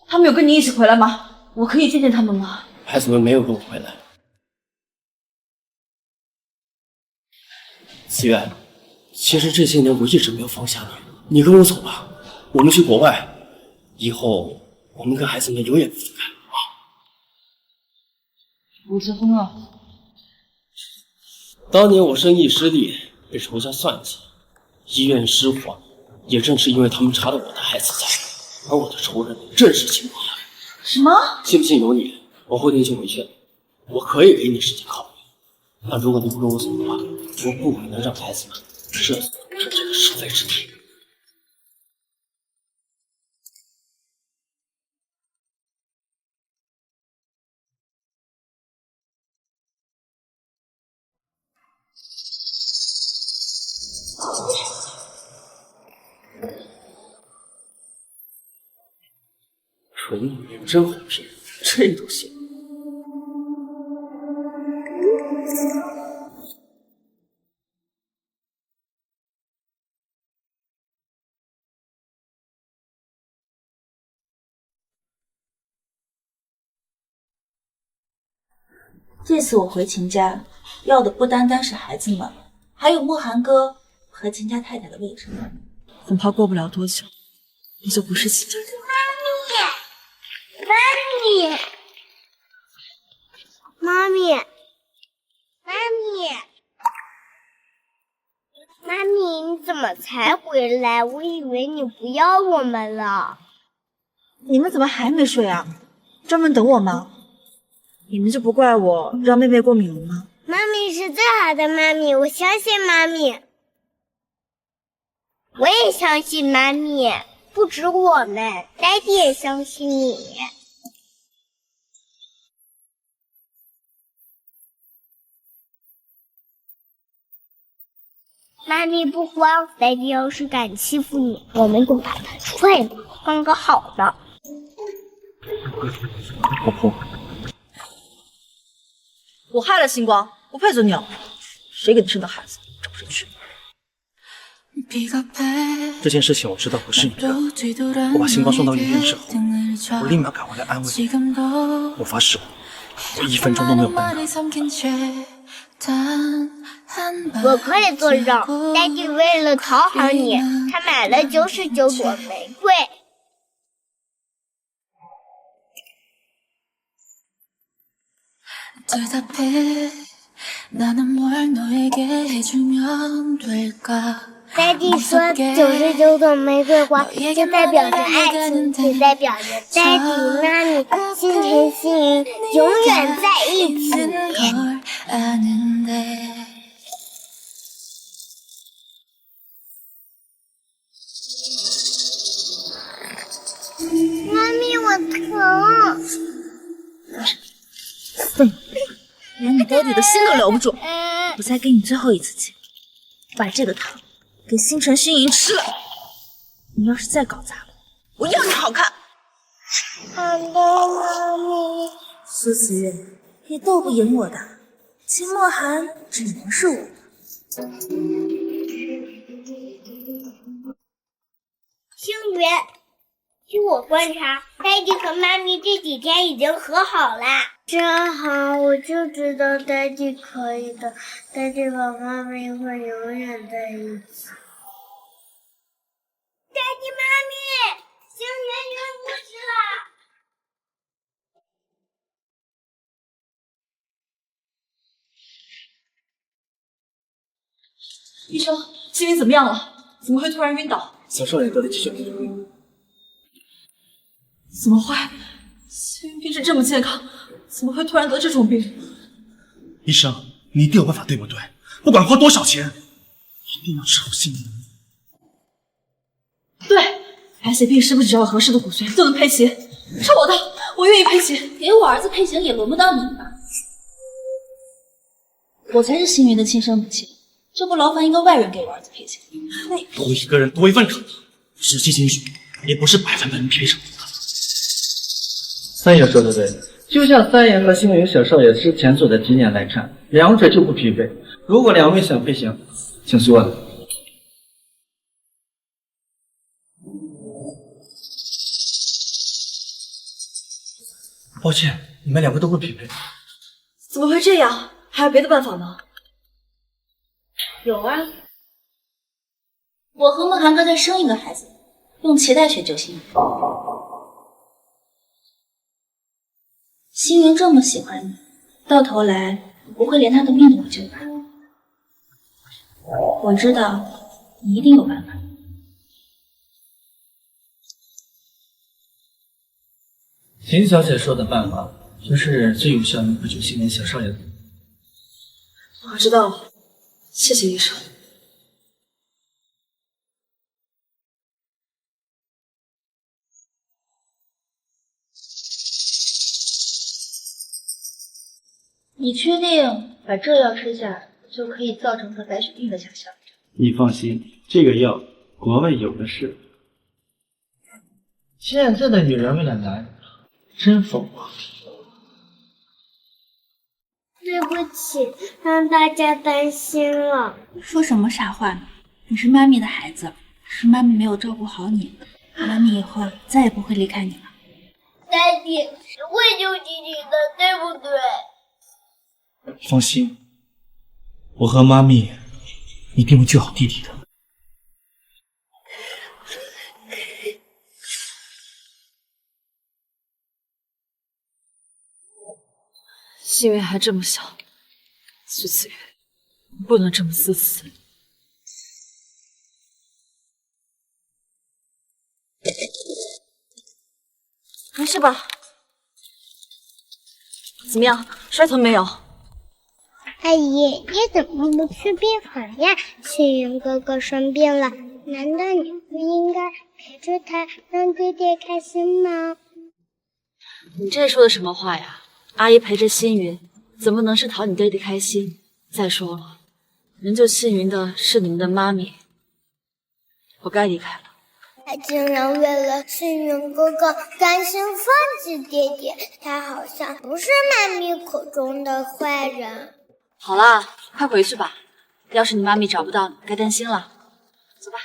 他们有跟你一起回来吗？我可以见见他们吗？孩子们没有跟我回来。子月，其实这些年我一直没有放下你，你跟我走吧，我们去国外，以后我们跟孩子们永远不分开。我结婚了。当年我生意失利，被仇家算计，医院失火，也正是因为他们查了我的孩子家，而我的仇人正是秦华。什么？信不信由你，我后天就回去了，我可以给你时间考虑。但如果你不跟我走的话，我不可能让孩子们射死这个是非之地。纯女真好骗，这都行。这次我回秦家，要的不单单是孩子们，还有慕寒哥和秦家太太的位置。恐怕过不了多久，你就不是秦家人。妈咪，你怎么才回来？我以为你不要我们了。你们怎么还没睡啊？专门等我吗？你们就不怪我让妹妹过敏了吗？妈咪是最好的妈咪，我相信妈咪。我也相信妈咪，不止我们，爹地也相信你。妈咪不慌，爹地要是敢欺负你，我们就把他踹了，换个好的。老婆，我害了星光，不配做娘。谁给你生的孩子，找谁去？这件事情我知道不是你的，我把星光送到医院之后，我立马赶回来安慰你。我发誓，我1分钟都没有耽搁。我可以作证，爹地为了讨好你，他买了99朵玫瑰。爹地说99朵玫瑰花就代表着爱情，也代表着爹地妈咪心诚心灵永远在一起。妈咪，我疼。笨，连你爹地的心都留不住。我再给你最后一次机会，把这个糖给星辰星莹吃了。你要是再搞砸了，我要你好看。好的，妈咪。苏子月，你斗不赢我的，秦墨寒只能是我的。星云，据我观察，爹地和妈咪这几天已经和好啦。真好，我就知道爹地可以的，爹地和妈咪会永远在一起。爹地妈咪，星云晕过去了。医生，星云怎么样了？怎么会突然晕倒？小少爷得了急性病。怎么会？星云平时这么健康，怎么会突然得这种病？医生，你一定有办法，对不对？不管花多少钱，一定要治好星云。对 ，SCP 是不是只要合适的骨髓就能配齐？是我的，我愿意配齐。给我儿子配型也轮不到你吧？我才是星云的亲生母亲，就不劳烦一个外人给我儿子配型。你多一个人多一份可能，实际情绪也不是100%能配上的。三爷说的对，就像三爷和星云小少爷之前做的体检来看，两者就不匹配。如果两位想配型，请随我来。抱歉，你们2个都不匹配。怎么会这样？还有别的办法吗？有啊，我和慕寒哥再生一个孩子，用脐带血救星云。星云这么喜欢你，到头来不会连他的命都不救吧？我知道你一定有办法。秦小姐说的办法，就是最有效能够救星云小少爷的。我知道了，谢谢医生。你确定把这药吃下就可以造成和白血病的假象？你放心，这个药国外有的是。现在的女人为了男人真疯狂！对不起，让大家担心了。说什么傻话呢？你是妈咪的孩子，是妈咪没有照顾好你，妈咪以后再也不会离开你了。爹地是会救弟弟的，对不对？放心，我和妈咪一定会救好弟弟的。心月还这么小，苏子月，你不能这么自私。没事吧？怎么样，摔疼没有？阿姨，你怎么不去病房呀？星云哥哥生病了，难道你不应该陪着他，让爹爹开心吗？你这说的什么话呀？阿姨陪着星云，怎么能是讨你爹爹开心？再说了，能救星云的是你们的妈咪，我该离开了。他竟然为了星云哥哥甘心放弃爹爹，他好像不是妈咪口中的坏人。好啦，快回去吧。要是你妈咪找不到你，该担心了。走吧。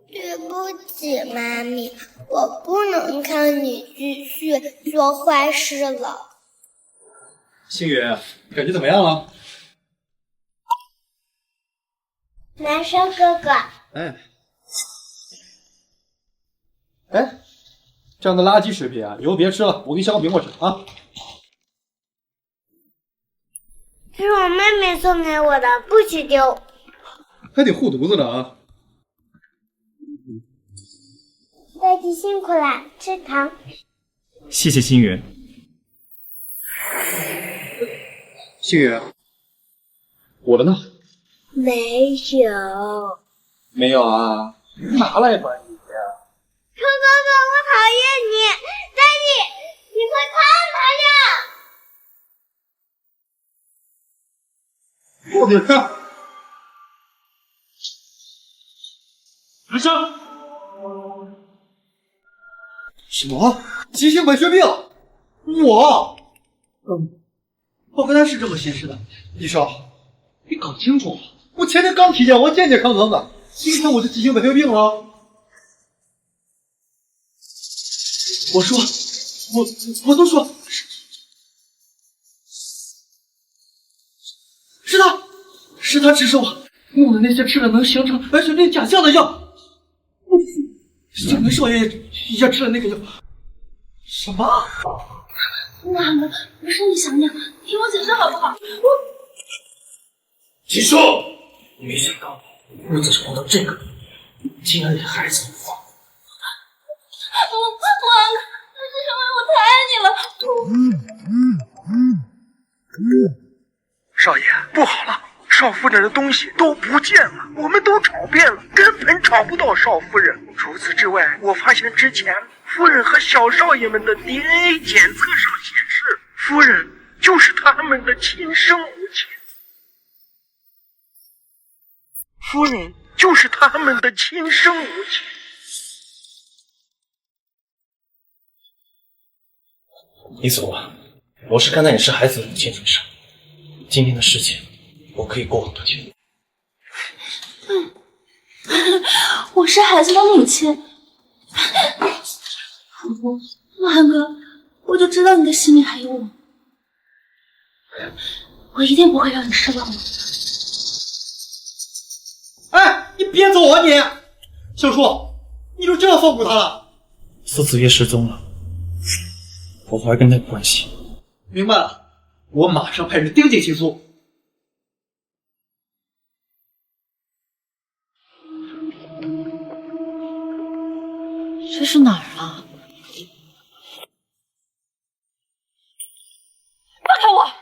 对不起，妈咪，我不能看你继续做坏事了。星宇，感觉怎么样了？男生哥哥，哎，这样的垃圾食品啊，以后别吃了，我给你削个苹果吃啊。这是我妹妹送给我的，不许丢。还得护犊子呢啊！爹地辛苦了，吃糖。谢谢星云。星宇，我的呢？没有。没有啊，拿来吧你。臭哥哥，我讨厌你！爹地，你快看他呀！我得看。人生。什么？急性白血病？我刚才是这么显示的。医生，你搞清楚了。我前天刚体检，我健健康康的，今天我就急性白血病了。我都说是他指使我用的那些吃了能形成白血病假象的药。小云少爷也吃了那个药。什么？完了，不是你想那样，听我解释好不好？秦叔，没想到屋子里碰到这个，竟然连孩子都放。王哥，那是因为我太爱你了。少爷，不好了，少夫人的东西都不见了，我们都找遍了，根本找不到少夫人。除此之外，我发现之前夫人和小少爷们的 DNA 检测上显示，夫人就是他们的亲生母亲。夫人就是他们的亲生母亲。你走吧，我是看在你是孩子的母亲份上，今天的事情我可以过往不咎。我是孩子的母亲。韩哥，我就知道你的心里还有我，我一定不会让你失望的。哎，你别走啊你！小叔，你就这样放过他了？苏子月失踪了，我怀疑跟他有关系。明白了，我马上派人盯紧秦苏。这是哪儿啊？放开我！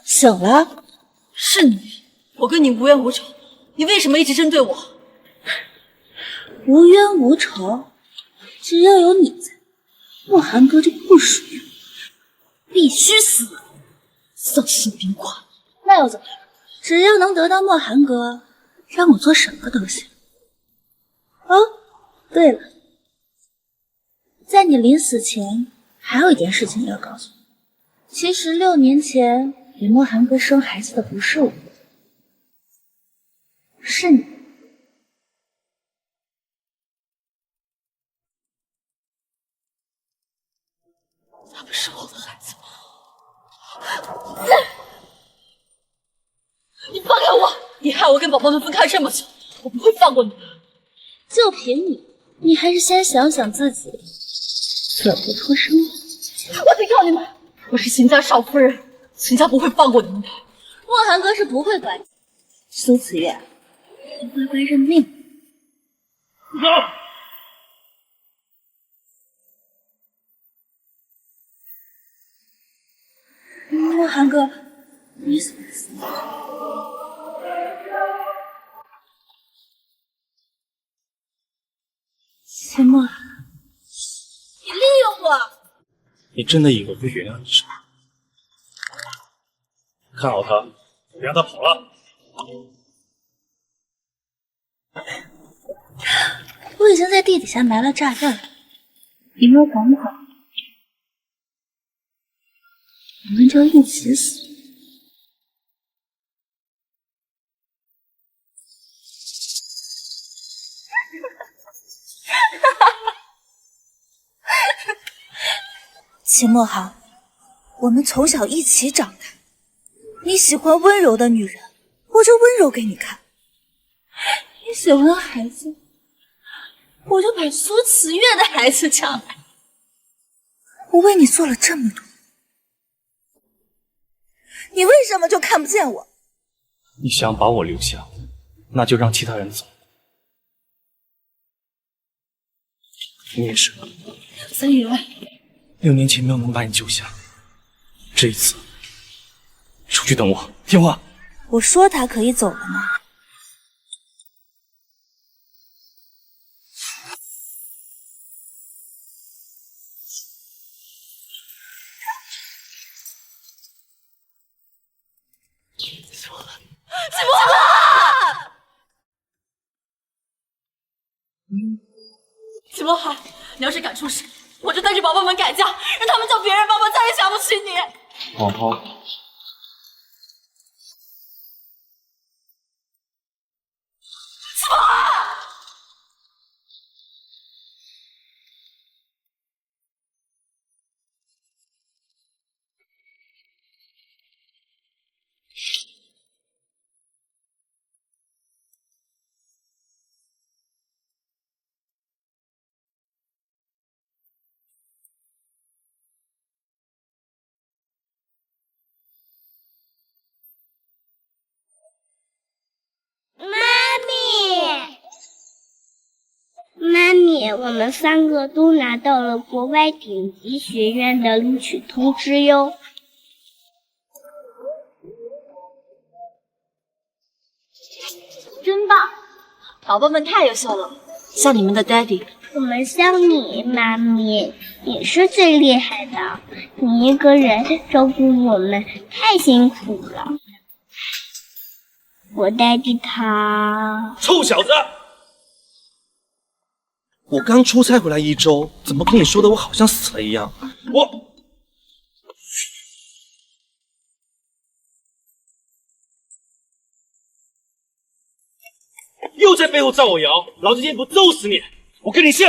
醒了？是你，我跟你无冤无仇，你为什么一直针对我？无冤无仇，只要有你在，莫寒哥就不属于我，必须死！丧心病狂！那又怎么样？只要能得到莫寒阁，让我做什么都行。哦，对了，在你临死前，还有一件事情要告诉你。其实6年前给莫寒阁生孩子的不是我，是你。他们是我的孩子吗？你放开我！你害我跟宝宝们分开这么久，我不会放过你的。就凭你，你还是先想想自己怎么脱身吧。我警告你们，我是秦家少夫人，秦家不会放过你们的。莫寒阁是不会管你。苏子月，你乖乖认命。走。莫寒阁，你怎么死的？秦墨，你利用我！你真的以为会原谅你是吗？看好他，别让他跑了。我已经在地底下埋了炸弹，你们管不好，我们就一起死。秦墨寒，我们从小一起长大，你喜欢温柔的女人，我就温柔给你看；你喜欢孩子，我就把苏慈月的孩子抢来。我为你做了这么多，你为什么就看不见我？你想把我留下，那就让其他人走。你也是。森宇， 6年前没有能把你救下，这一次出去等我，听话。我说他可以走了吗？秦墨寒，你要是敢出事，我就带着宝宝们改嫁，让他们叫别人爸爸再也想不起你。王涛，秦墨寒，妈咪，我们3个都拿到了国外顶级学院的录取通知哟！真棒，宝宝们太优秀了，像你们的 daddy。我们像你，妈咪，你是最厉害的，你一个人照顾我们太辛苦了。我daddy他……臭小子！我刚出差回来1周，怎么跟你说的我好像死了一样？我又在背后造我谣，老子今天不揍死你！我跟你姓！